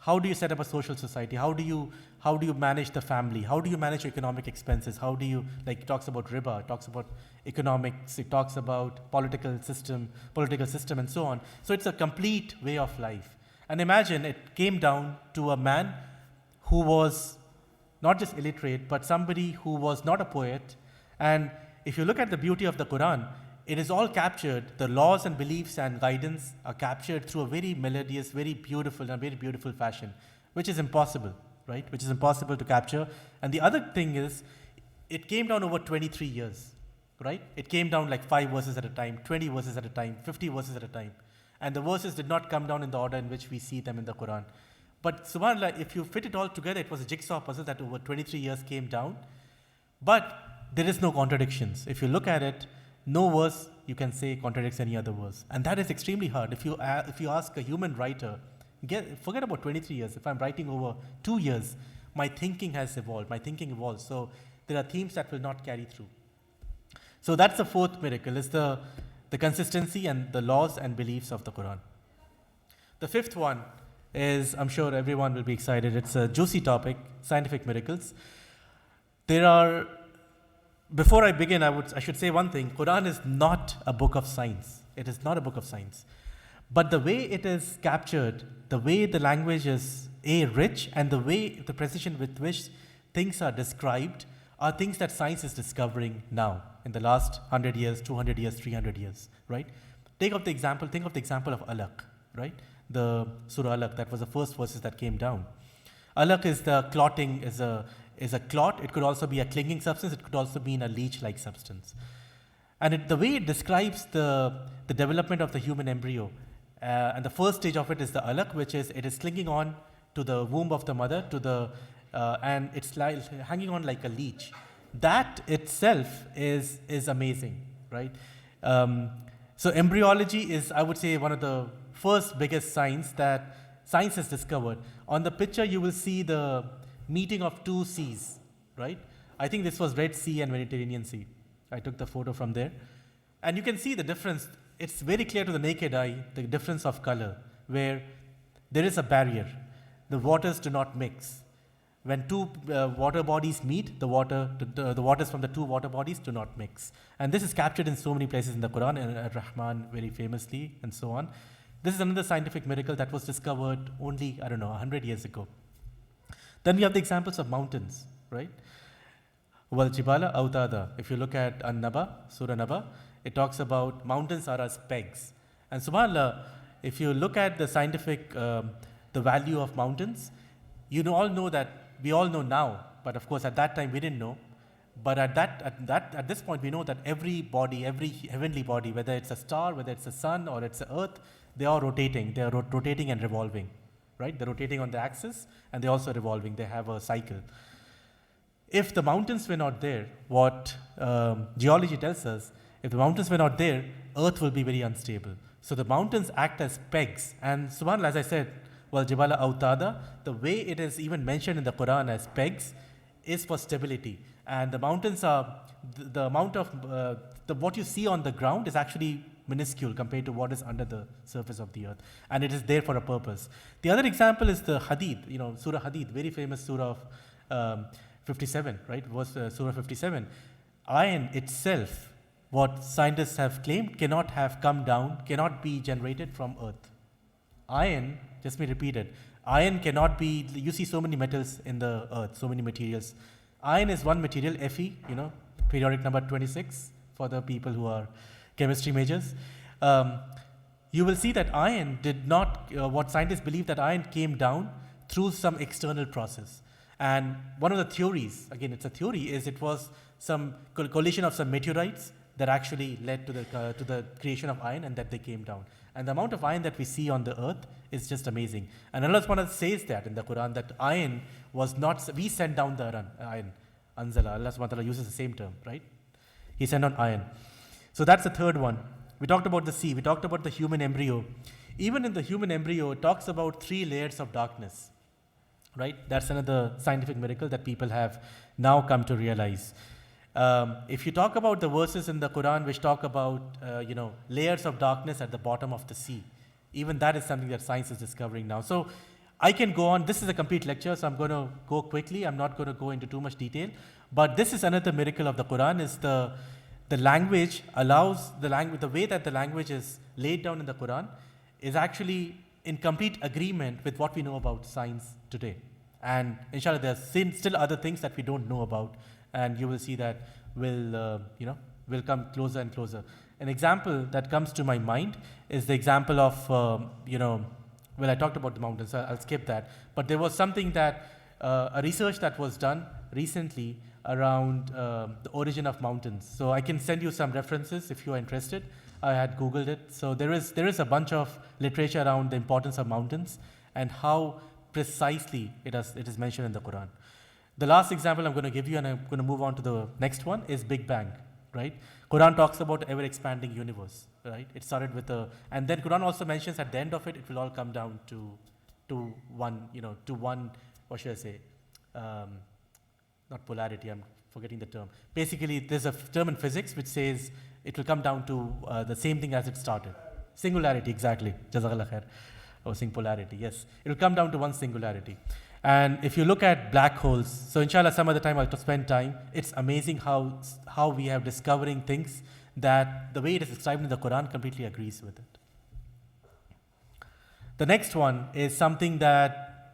How do you set up a social society? How do you manage the family? How do you manage economic expenses? How do you, like, it talks about riba, it talks about economics, it talks about political system, and so on. So it's a complete way of life. And imagine it came down to a man who was not just illiterate, but somebody who was not a poet. And if you look at the beauty of the Quran, it is all captured, the laws and beliefs and guidance are captured through a very melodious, very beautiful fashion, which is impossible, right? Which is impossible to capture. And the other thing is, it came down over 23 years, right? It came down like 5 verses at a time, 20 verses at a time, 50 verses at a time. And the verses did not come down in the order in which we see them in the Quran. But subhanAllah, if you fit it all together, it was a jigsaw puzzle that over 23 years came down. But there is no contradictions. If you look at it, no verse you can say contradicts any other verse. And that is extremely hard. If you ask a human writer, forget about 23 years. If I'm writing over 2 years, my thinking has evolved. My thinking evolves. So there are themes that will not carry through. So that's the fourth miracle, is the consistency and the laws and beliefs of the Quran. The fifth one is, I'm sure everyone will be excited. It's a juicy topic, scientific miracles. Before I begin, I should say one thing. Quran is not a book of science. It is not a book of science. But the way it is captured, the way the language is rich, and the precision with which things are described are things that science is discovering now in the last 100 years, 200 years, 300 years, right? Think of the example of alaq, right? The Surah Alaq, that was the first verses that came down. Alaq is the clotting, is a clot. It could also be a clinging substance. It could also be in a leech-like substance. And the way it describes the development of the human embryo, and the first stage of it is the alaq, which is it is clinging on to the womb of the mother, and it's hanging on like a leech. That itself is amazing, right? So embryology is, I would say, one of the first biggest science that science has discovered. On the picture, you will see the meeting of two seas, right? I think this was Red Sea and Mediterranean Sea. I took the photo from there. And you can see the difference. It's very clear to the naked eye, the difference of color, where there is a barrier. The waters do not mix. When two water bodies meet, the waters from the two water bodies do not mix. And this is captured in so many places in the Quran, and Ar-Rahman very famously, and so on. This is another scientific miracle that was discovered only, 100 years ago. Then we have the examples of mountains, right? Wal Jibala Autada. If you look at An-Naba, Surah Naba, it talks about mountains are as pegs. And subhanAllah, if you look at the scientific, the value of mountains, we all know now, but of course at that time we didn't know. But at this point we know that every body, every heavenly body, whether it's a star, whether it's a sun or it's the earth, they are rotating. They are rotating and revolving, right? They're rotating on the axis and they're also revolving. They have a cycle. If the mountains were not there, what geology tells us, if the mountains were not there, earth will be very unstable. So the mountains act as pegs. And subhanAllah, as I said, wal jibala autada, the way it is even mentioned in the Quran as pegs is for stability. And the mountains are, the amount of, what you see on the ground is actually minuscule compared to what is under the surface of the earth. And it is there for a purpose. The other example is the Hadid, Surah Hadid, very famous surah of 57, right? Was Surah 57. Iron itself, what scientists have claimed, cannot have come down, cannot be generated from earth. Iron, just me repeat it, iron cannot be, you see so many metals in the earth, so many materials. Iron is one material, Fe, periodic number 26 for the people who are chemistry majors. You will see that iron did not, what scientists believe that iron came down through some external process. And one of the theories, again it's a theory, is it was some collision of some meteorites that actually led to the creation of iron, and that they came down. And the amount of iron that we see on the earth is just amazing. And Allah subhanahu wa ta'ala says that in the Quran, that iron was not, we sent down the iron. Anzala, Allah subhanahu wa ta'ala uses the same term, right? He sent on iron. So that's the third one. We talked about the sea, we talked about the human embryo. Even in the human embryo, it talks about 3 layers of darkness, right? That's another scientific miracle that people have now come to realize. If you talk about the verses in the Quran which talk about, layers of darkness at the bottom of the sea, even that is something that science is discovering now. So I can go on. This is a complete lecture, so I'm going to go quickly. I'm not going to go into too much detail. But this is another miracle of the Quran, is the language allows, the way that the language is laid down in the Quran is actually in complete agreement with what we know about science today. And inshallah, there are still other things that we don't know about, and you will see that will come closer and closer. An example that comes to my mind is the example of, well, I talked about the mountains, so I'll skip that. But there was something that, a research that was done recently around the origin of mountains. So I can send you some references if you are interested. I had Googled it. So there is a bunch of literature around the importance of mountains and how precisely it is mentioned in the Quran. The last example I'm going to give you, and I'm going to move on to the next one, is Big Bang, right? Quran talks about ever-expanding universe, right? It started with and then Quran also mentions at the end of it, it will all come down to one, what should I say? Not polarity, I'm forgetting the term. Basically, there's a term in physics which says it will come down to the same thing as it started. Singularity, exactly. Jazakallah khair. I was saying polarity, yes. It will come down to one singularity. And if you look at black holes, so inshallah some other time I'll spend time, it's amazing how we have discovering things that the way it is described in the Quran completely agrees with it. The next one is something that,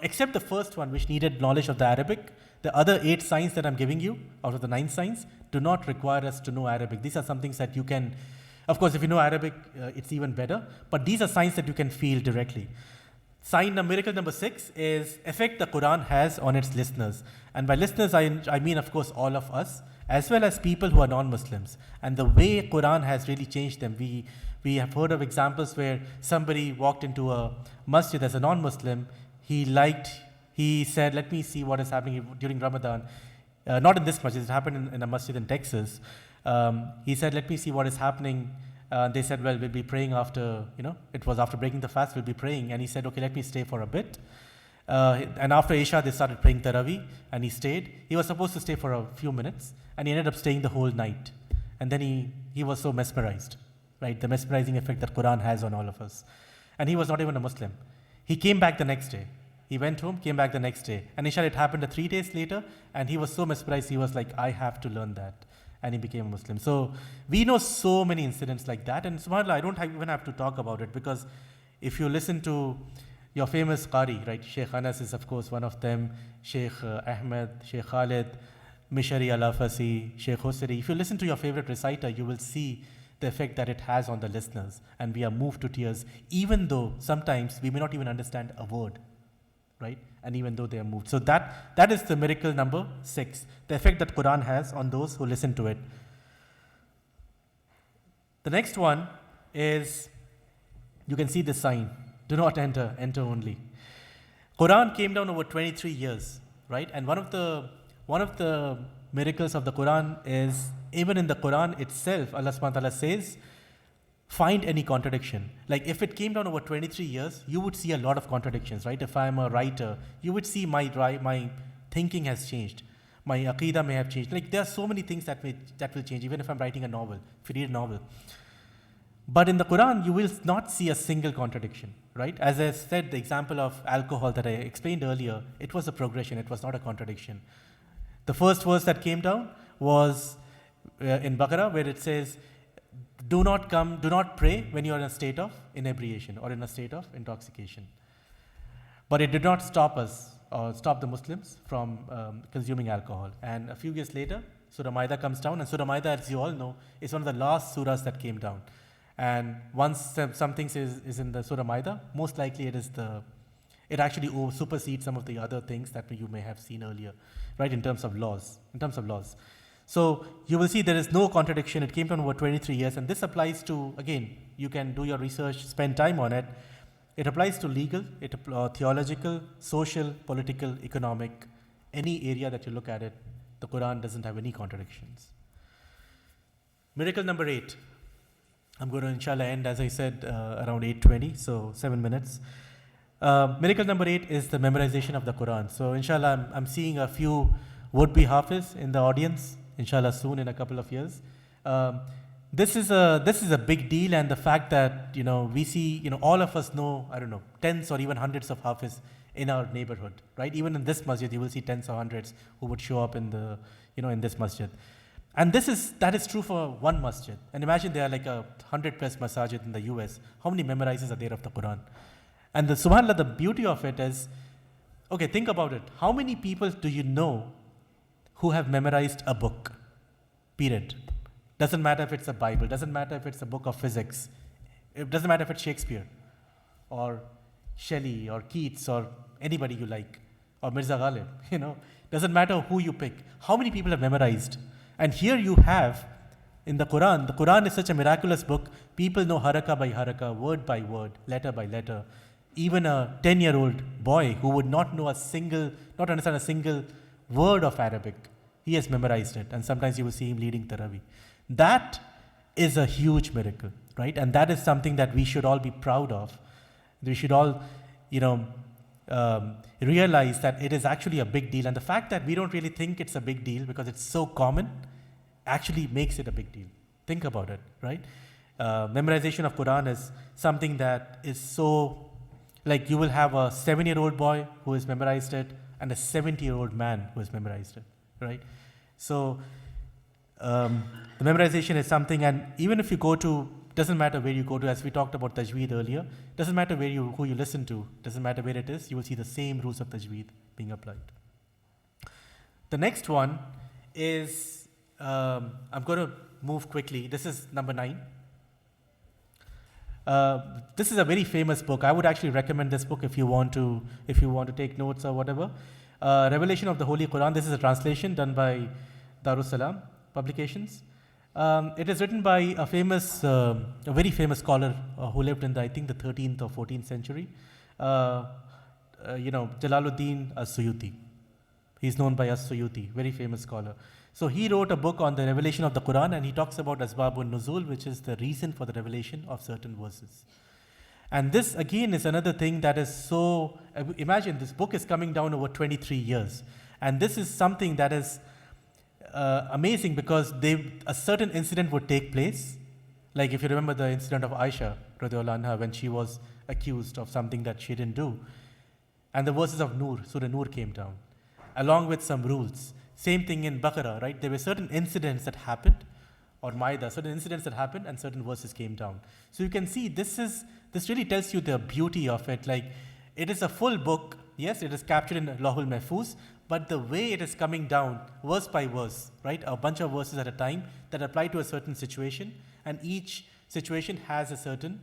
except the first one which needed knowledge of the Arabic, the other 8 signs that I'm giving you out of the 9 signs do not require us to know Arabic. These are some things that you can, of course, if you know Arabic, it's even better, but these are signs that you can feel directly. Miracle number 6 is effect the Quran has on its listeners. And by listeners, I mean, of course, all of us, as well as people who are non-Muslims. And the way Quran has really changed them. We have heard of examples where somebody walked into a masjid as a non-Muslim. He said, let me see what is happening during Ramadan. Not in this masjid, it happened in a masjid in Texas. He said, let me see what is happening. They said, well, we'll be praying after, it was after breaking the fast, we'll be praying. And he said, okay, let me stay for a bit. And after Isha, they started praying Tarawih, and he stayed. He was supposed to stay for a few minutes, and he ended up staying the whole night. And then he was so mesmerized, right? The mesmerizing effect that Quran has on all of us. And he was not even a Muslim. He came back the next day. He went home, came back the next day. And inshallah, it happened 3 days later, and he was so mesmerized, he was like, I have to learn that. And he became a Muslim. So we know so many incidents like that. And subhanAllah, I don't even have to talk about it, because if you listen to your famous Qari, right? Sheikh Anas is, of course, one of them. Sheikh Ahmed, Sheikh Khalid, Mishari Al-Afasi, Sheikh Husri. If you listen to your favorite reciter, you will see the effect that it has on the listeners. And we are moved to tears, even though sometimes we may not even understand a word, right? And even though they are moved. So that is the miracle number 6, the effect that Quran has on those who listen to it. The next one is, you can see the sign, do not enter, enter only. Quran came down over 23 years, right? And one of the miracles of the Quran is, even in the Quran itself, Allah subhanahu wa ta'ala says, find any contradiction. Like if it came down over 23 years, you would see a lot of contradictions, right? If I'm a writer, you would see my thinking has changed. My aqidah may have changed. Like there are so many things that will change, even if I'm writing a novel, if you read a novel. But in the Quran, you will not see a single contradiction, right? As I said, the example of alcohol that I explained earlier, it was a progression, it was not a contradiction. The first verse that came down was in Baqarah, where it says, do not pray when you are in a state of inebriation or in a state of intoxication. But it did not stop us or stop the Muslims from consuming alcohol. And a few years later, Surah Ma'idah comes down, and Surah Ma'idah, as you all know, is one of the last surahs that came down. And once something is in the Surah Ma'idah, most likely it actually supersedes some of the other things that you may have seen earlier, right, in terms of laws. So you will see there is no contradiction. It came down over 23 years, and this applies to, again, you can do your research, spend time on it. It applies to legal, theological, social, political, economic, any area that you look at it, the Quran doesn't have any contradictions. Miracle number 8. I'm going to inshallah end, as I said, around 8:20, so 7 minutes. Miracle number 8 is the memorization of the Quran. So inshallah, I'm seeing a few would-be Hafiz in the audience, inshallah soon in a couple of years. this is a big deal, and the fact that we see all of us know, I don't know, tens or even hundreds of Hafiz in our neighborhood, right? Even in this masjid, you will see tens or hundreds who would show up in the in this masjid, and that is true for one masjid. And imagine there are like 100 plus masajid in the US. How many memorizers are there of the Quran? And the subhanallah, the beauty of it is, okay, think about it. How many people do you know who have memorized a book? Period. Doesn't matter if it's a Bible, doesn't matter if it's a book of physics, it doesn't matter if it's Shakespeare or Shelley or Keats or anybody you like, or Mirza Ghalib, doesn't matter who you pick. How many people have memorized? And here you have in the Quran is such a miraculous book. People know haraka by haraka, word by word, letter by letter. Even a 10-year-old boy who would not understand a single word of Arabic, he has memorized it. And sometimes you will see him leading Tarawih. That is a huge miracle, right? And that is something that we should all be proud of. We should all, realize that it is actually a big deal. And the fact that we don't really think it's a big deal because it's so common actually makes it a big deal. Think about it, right? Memorization of Quran is something that is so, like you will have a 7-year-old boy who has memorized it and a 70-year-old man who has memorized it, right? So the memorization is something, and even if you go to, doesn't matter where you go to, as we talked about tajweed earlier, doesn't matter who you listen to, doesn't matter where it is, you will see the same rules of tajweed being applied. The next one is, I'm going to move quickly. This is number 9. This is a very famous book. I would actually recommend this book if you want to take notes or whatever. Revelation of the Holy Quran. This is a translation done by Darussalam Publications. It is written by a very famous scholar who lived in I think the 13th or 14th century. Jalaluddin As-Suyuti. He's known by As-Suyuti, very famous scholar. So he wrote a book on the revelation of the Quran, and he talks about Asbabun Nuzul, which is the reason for the revelation of certain verses. And this again is another thing that is so, imagine this book is coming down over 23 years. And this is something that is amazing because a certain incident would take place. Like if you remember the incident of Aisha radhiyallahu anha, when she was accused of something that she didn't do. And the verses of Surah Nur came down, along with some rules. Same thing in Baqarah, right? There were certain incidents that happened, or Maida, certain incidents that happened and certain verses came down. So you can see this really tells you the beauty of it. Like it is a full book. Yes, it is captured in Lahul Mahfuz, but the way it is coming down, verse by verse, right? A bunch of verses at a time that apply to a certain situation, and each situation has a certain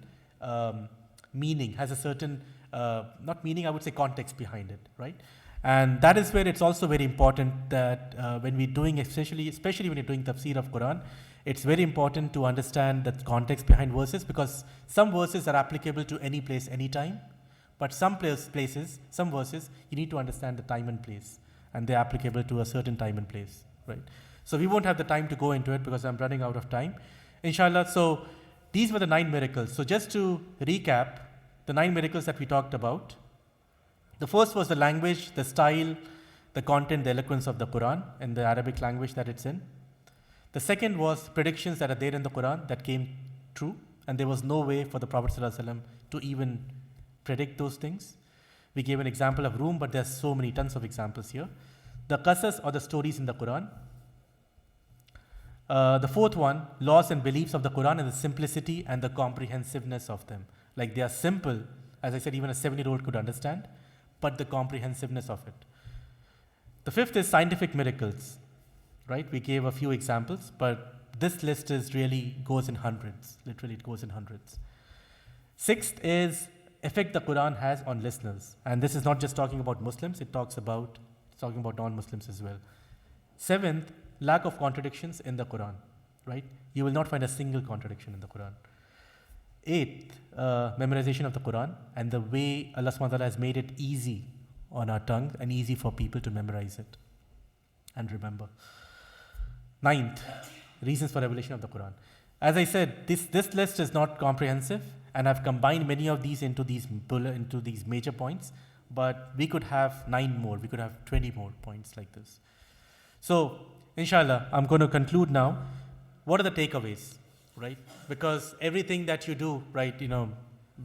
meaning, has a certain, not meaning, I would say context behind it, right? And that is where it's also very important that when we're doing, especially when you're doing tafsir of Quran, it's very important to understand the context behind verses, because some verses are applicable to any place, any time, but some verses, you need to understand the time and place, and they're applicable to a certain time and place, right? So we won't have the time to go into it because I'm running out of time, inshallah. So these were the 9 miracles. So just to recap, the 9 miracles that we talked about. The first was the language, the style, the content, the eloquence of the Quran in the Arabic language that it's in. The second was predictions that are there in the Quran that came true, and there was no way for the Prophet ﷺ to even predict those things. We gave an example of Rum, but there's so many, tons of examples here. The qasas, or the stories in the Quran. The fourth one, laws and beliefs of the Quran and the simplicity and the comprehensiveness of them. Like they are simple, as I said, even a 7-year-old could understand, but the comprehensiveness of it. The fifth is scientific miracles, right? We gave a few examples, but this list really goes in hundreds. Literally, it goes in hundreds. Sixth is effect the Quran has on listeners. And this is not just talking about Muslims, it's talking about non-Muslims as well. Seventh, lack of contradictions in the Quran, right? You will not find a single contradiction in the Quran. Eighth, memorization of the Quran and the way Allah subhanahu wa ta'ala has made it easy on our tongue and easy for people to memorize it and remember. Ninth, reasons for revelation of the Quran. As I said, this list is not comprehensive, and I've combined many of these into these major points, but we could have 9 more, we could have 20 more points like this. So, inshallah, I'm going to conclude now. What are the takeaways? right? Because everything that you do, right,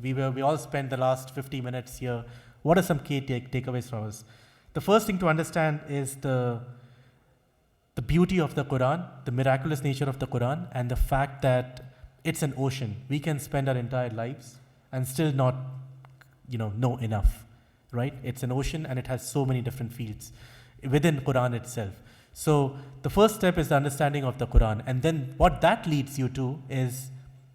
we all spent the last 50 minutes here. What are some key takeaways from us? The first thing to understand is the beauty of the Quran, the miraculous nature of the Quran, and the fact that it's an ocean. We can spend our entire lives and still not, know enough, right? It's an ocean and it has so many different fields within Quran itself. So the first step is the understanding of the Quran, and then what that leads you to is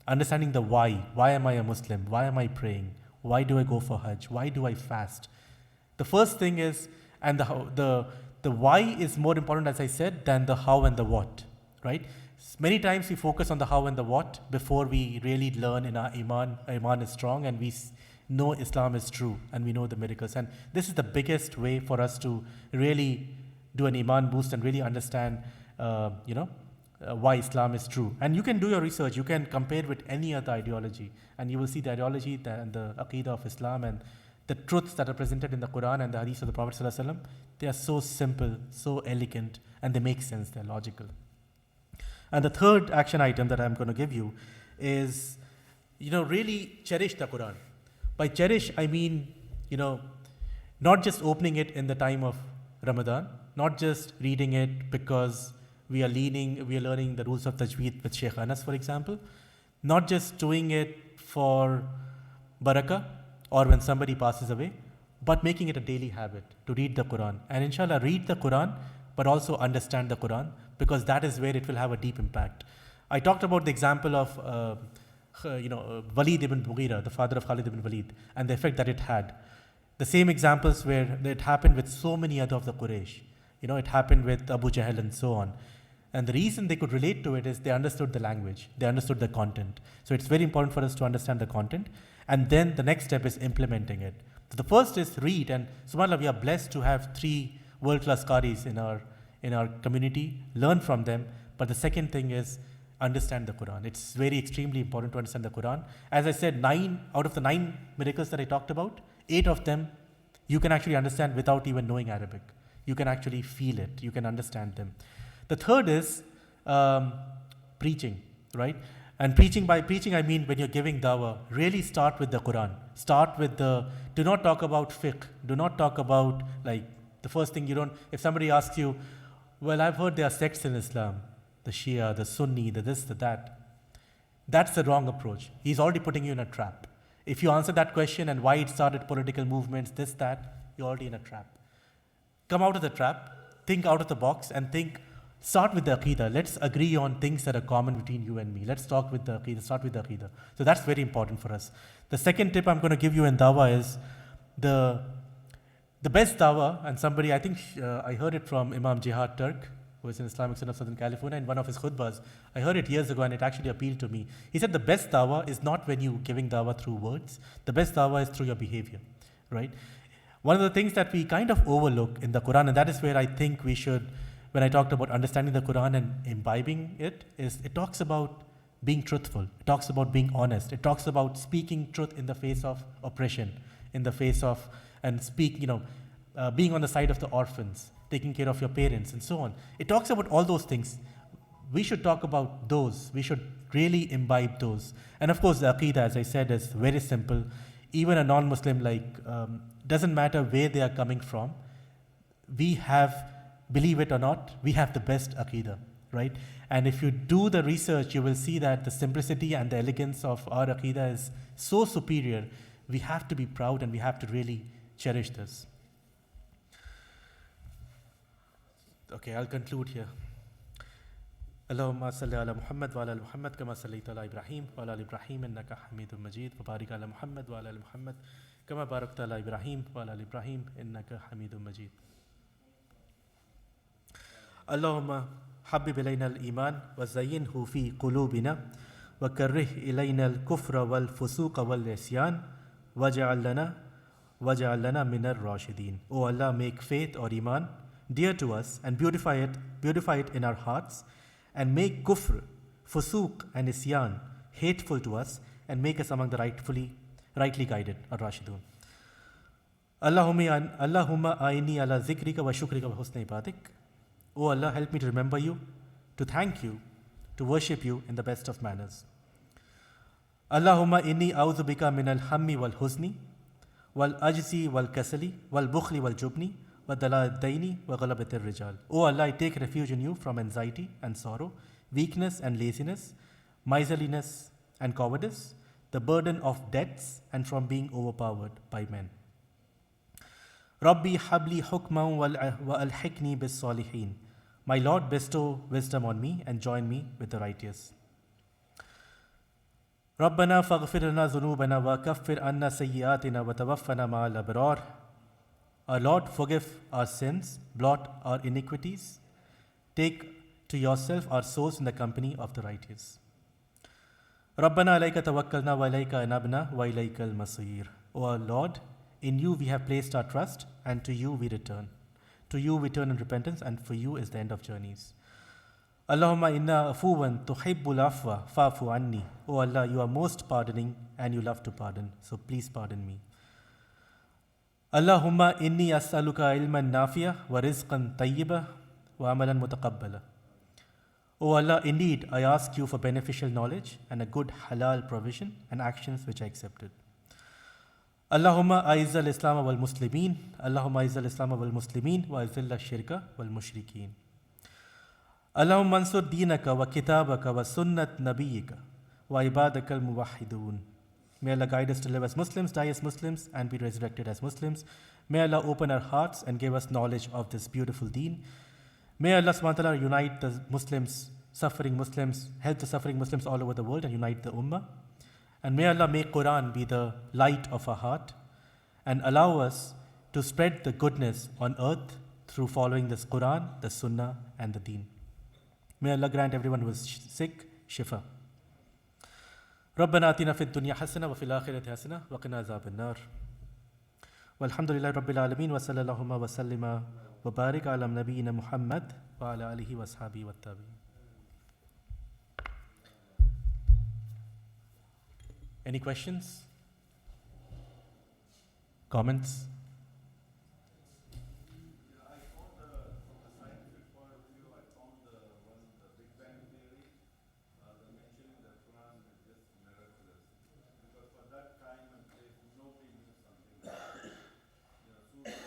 understanding the why. Why am I a Muslim? Why am I praying? Why do I go for Hajj? Why do I fast? The first thing is, and the why is more important, as I said, than the how and the what, right? Many times we focus on the how and the what before we really learn in our Iman. Our Iman is strong and we know Islam is true and we know the miracles. And this is the biggest way for us to really do an Iman boost and really understand, why Islam is true. And you can do your research. You can compare with any other ideology, and you will see the ideology and the Aqidah of Islam and the truths that are presented in the Quran and the Hadith of the Prophet ﷺ. They are so simple, so elegant, and they make sense. They're logical. And the third action item that I'm going to give you is, really cherish the Quran. By cherish, I mean, not just opening it in the time of Ramadan, not just reading it because we are learning the rules of Tajweed with Sheikh Anas, for example, not just doing it for barakah or when somebody passes away, but making it a daily habit to read the Quran. And inshallah, read the Quran, but also understand the Quran, because that is where it will have a deep impact. I talked about the example of Walid ibn Mughira, the father of Khalid ibn Walid, and the effect that it had. The same examples where it happened with so many other of the Quraysh. It happened with Abu Jahl and so on. And the reason they could relate to it is they understood the language, they understood the content. So it's very important for us to understand the content. And then the next step is implementing it. So the first is read, and subhanAllah, we are blessed to have 3 world-class qaris in our community. Learn from them. But the second thing is understand the Quran. It's very extremely important to understand the Quran. As I said, 9 out of the 9 miracles that I talked about, 8 of them you can actually understand without even knowing Arabic. You can actually feel it. You can understand them. The third is preaching, right? And by preaching, I mean when you're giving dawah, really start with the Quran. Do not talk about fiqh. Do not talk about, the first thing if somebody asks you, well, I've heard there are sects in Islam, the Shia, the Sunni, the this, the that. That's the wrong approach. He's already putting you in a trap. If you answer that question and why it started political movements, this, that, you're already in a trap. Come out of the trap, think out of the box, and start with the Aqidah. Let's agree on things that are common between you and me. Let's talk with the Aqidah, start with the Aqidah. So that's very important for us. The second tip I'm going to give you in dawah is the best dawah, and somebody, I think I heard it from Imam Jihad Turk, who is in Islamic Center of Southern California, in one of his khutbahs. I heard it years ago and it actually appealed to me. He said the best dawah is not when you're giving dawah through words. The best dawah is through your behavior, right? One of the things that we kind of overlook in the Quran, and that is where I think we should, when I talked about understanding the Quran and imbibing it, is it talks about being truthful. It talks about being honest. It talks about speaking truth in the face of oppression, in the face of, being on the side of the orphans, taking care of your parents, and so on. It talks about all those things. We should talk about those. We should really imbibe those. And of course, the Aqidah, as I said, is very simple. Even a non-Muslim, doesn't matter where they are coming from, we have, believe it or not, we have the best Aqidah, right? And if you do the research, you will see that the simplicity and the elegance of our Aqidah is so superior. We have to be proud and we have to really cherish this. Okay, I'll conclude here. Allahumma salli ala Muhammad wa ala Muhammad kama sallaita ala Ibrahim wa ala Ibrahim innaka Hamidum Majid wa barik ala Muhammad wa ala Muhammad kama barakta ala Ibrahim wa ala Ibrahim innaka Hamidum Majid. Allahumma habib ilayna al-iman wa zayyinhu fi qulubina wa karrih ilayna al-kufra wal fusuqa wal isyan waj'al lana min ar-rashidin. O Allah, make faith or iman dear to us and beautify it in our hearts, and make kufr, fusuq and isyan hateful to us, and make us among the rightly guided, ar-rashidun. Allahumma aini ala zikrika wa shukrika wa husni ibadik. O Allah, help me to remember you, to thank you, to worship you in the best of manners. Allahumma inni a'udhu bika min al-hammi wal-huzni, wal-ajzi wal-kasali, wal-bukhli wal-jubni, wa dalal-daini wa ghalabat al-rijal. O Allah, I take refuge in you from anxiety and sorrow, weakness and laziness, miserliness and cowardice, the burden of debts, and from being overpowered by men. Rabbi habli hukman wa alhikni bis salihin. My Lord, bestow wisdom on me and join me with the righteous. Rabbana faghfir lana dhunubana wa kaffir anna sayyiatina wa tawaffana ma'al abrar. Our Lord, forgive our sins, blot our iniquities, take to yourself our souls in the company of the righteous. Rabbana alayka tawakkalna wa alayka anabna wa ilaykal masir. O our Lord, in you we have placed our trust, and to you we return. To you we turn in repentance, and for you is the end of journeys. Allahumma inna afuwan tuhibbul afwa fa'fu anni. O Allah, you are most pardoning and you love to pardon, so please pardon me. Allahumma inni as'aluka ilman nafiya wa rizqan tayyiba wa amalan mutaqabbala. O Allah, indeed I ask you for beneficial knowledge and a good halal provision and actions which I accepted. Allahumma aiz al-Islam wal Muslimin. Allahumma aiz al-Islam wal Muslimin wa azil al-shirka wal mushrikeen. Allahumma ansur dinaka wa kitabaka wa sunnat nabiyyika wa ibadaka al-muwahhidun. May Allah guide us to live as Muslims, die as Muslims, and be resurrected as Muslims. May Allah open our hearts and give us knowledge of this beautiful deen. May Allah subhanahu wa ta'ala unite the Muslims, suffering Muslims, help the suffering Muslims all over the world and unite the Ummah. And may Allah make Quran be the light of our heart and allow us to spread the goodness on earth through following this Quran, the Sunnah, and the Deen. May Allah grant everyone who is sick shifa. ربنا آتنا في الدنيا حسنة وفي الآخرة حسنة وقنا عذاب النار. والحمد لله رب العالمين وصلى اللهم وسلم وبارك على نبينا محمد وعلى آله وأصحابه والتابعين. Any questions? Comments? I found from a scientific point of view, I found the Big Bang theory, the mentioning the Quran is just miraculous. Because for that time and place, nobody knew something like that.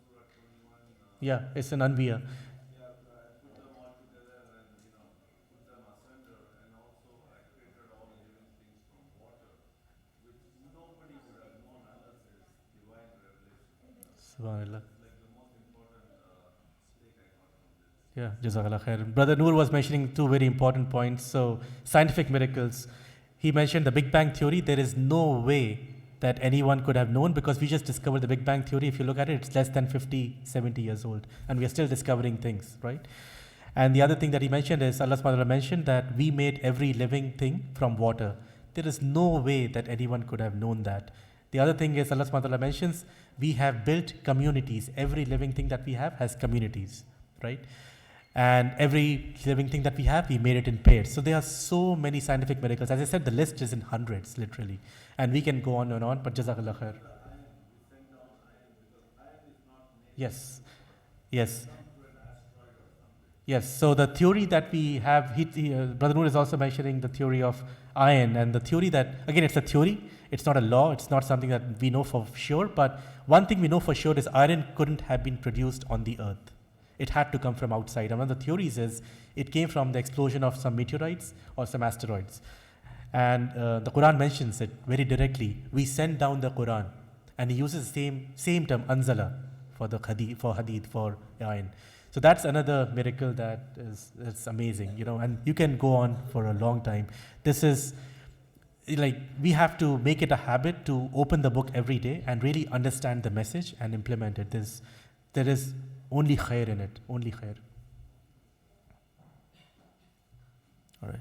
Surah 21. Yeah, it's an Anbiya. Yeah, put them all together and put them asunder, and also I created all living things from water, which nobody would have known unless it's divine revelation. Subhanallah. Like the most important stake I got from this. Yeah, Jazakallah khair. Brother Noor was mentioning two very important points. So, scientific miracles. He mentioned the Big Bang Theory. There is no way that anyone could have known, because we just discovered the Big Bang Theory. If you look at it, it's less than 50, 70 years old. And we are still discovering things, right? And the other thing that he mentioned is, Allah subhanahu wa ta'ala mentioned that we made every living thing from water. There is no way that anyone could have known that. The other thing is, Allah subhanahu wa ta'ala mentions, we have built communities. Every living thing that we have has communities, right? And every living thing that we have, we made it in pairs. So there are so many scientific miracles. As I said, the list is in hundreds, literally. And we can go on and on, but Jazakallah khair. Yes, yes. Yes, so the theory that we have, Brother Noor is also mentioning the theory of iron, and the theory that, again, it's a theory, it's not a law, it's not something that we know for sure, but one thing we know for sure is iron couldn't have been produced on the earth. It had to come from outside. And one of the theories is it came from the explosion of some meteorites or some asteroids. And the Quran mentions it very directly. We send down the Quran, and he uses the same term, anzala, for the hadith, for iron. So that's another miracle that is amazing, and you can go on for a long time. This is like, we have to make it a habit to open the book every day and really understand the message and implement it. There is only khair in it, only khair. All right.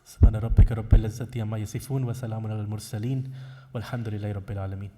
Subhana rabbika rabbil izzati amma yasifun wa salamun alal mursaleen walhamdulillahi rabbil alameen.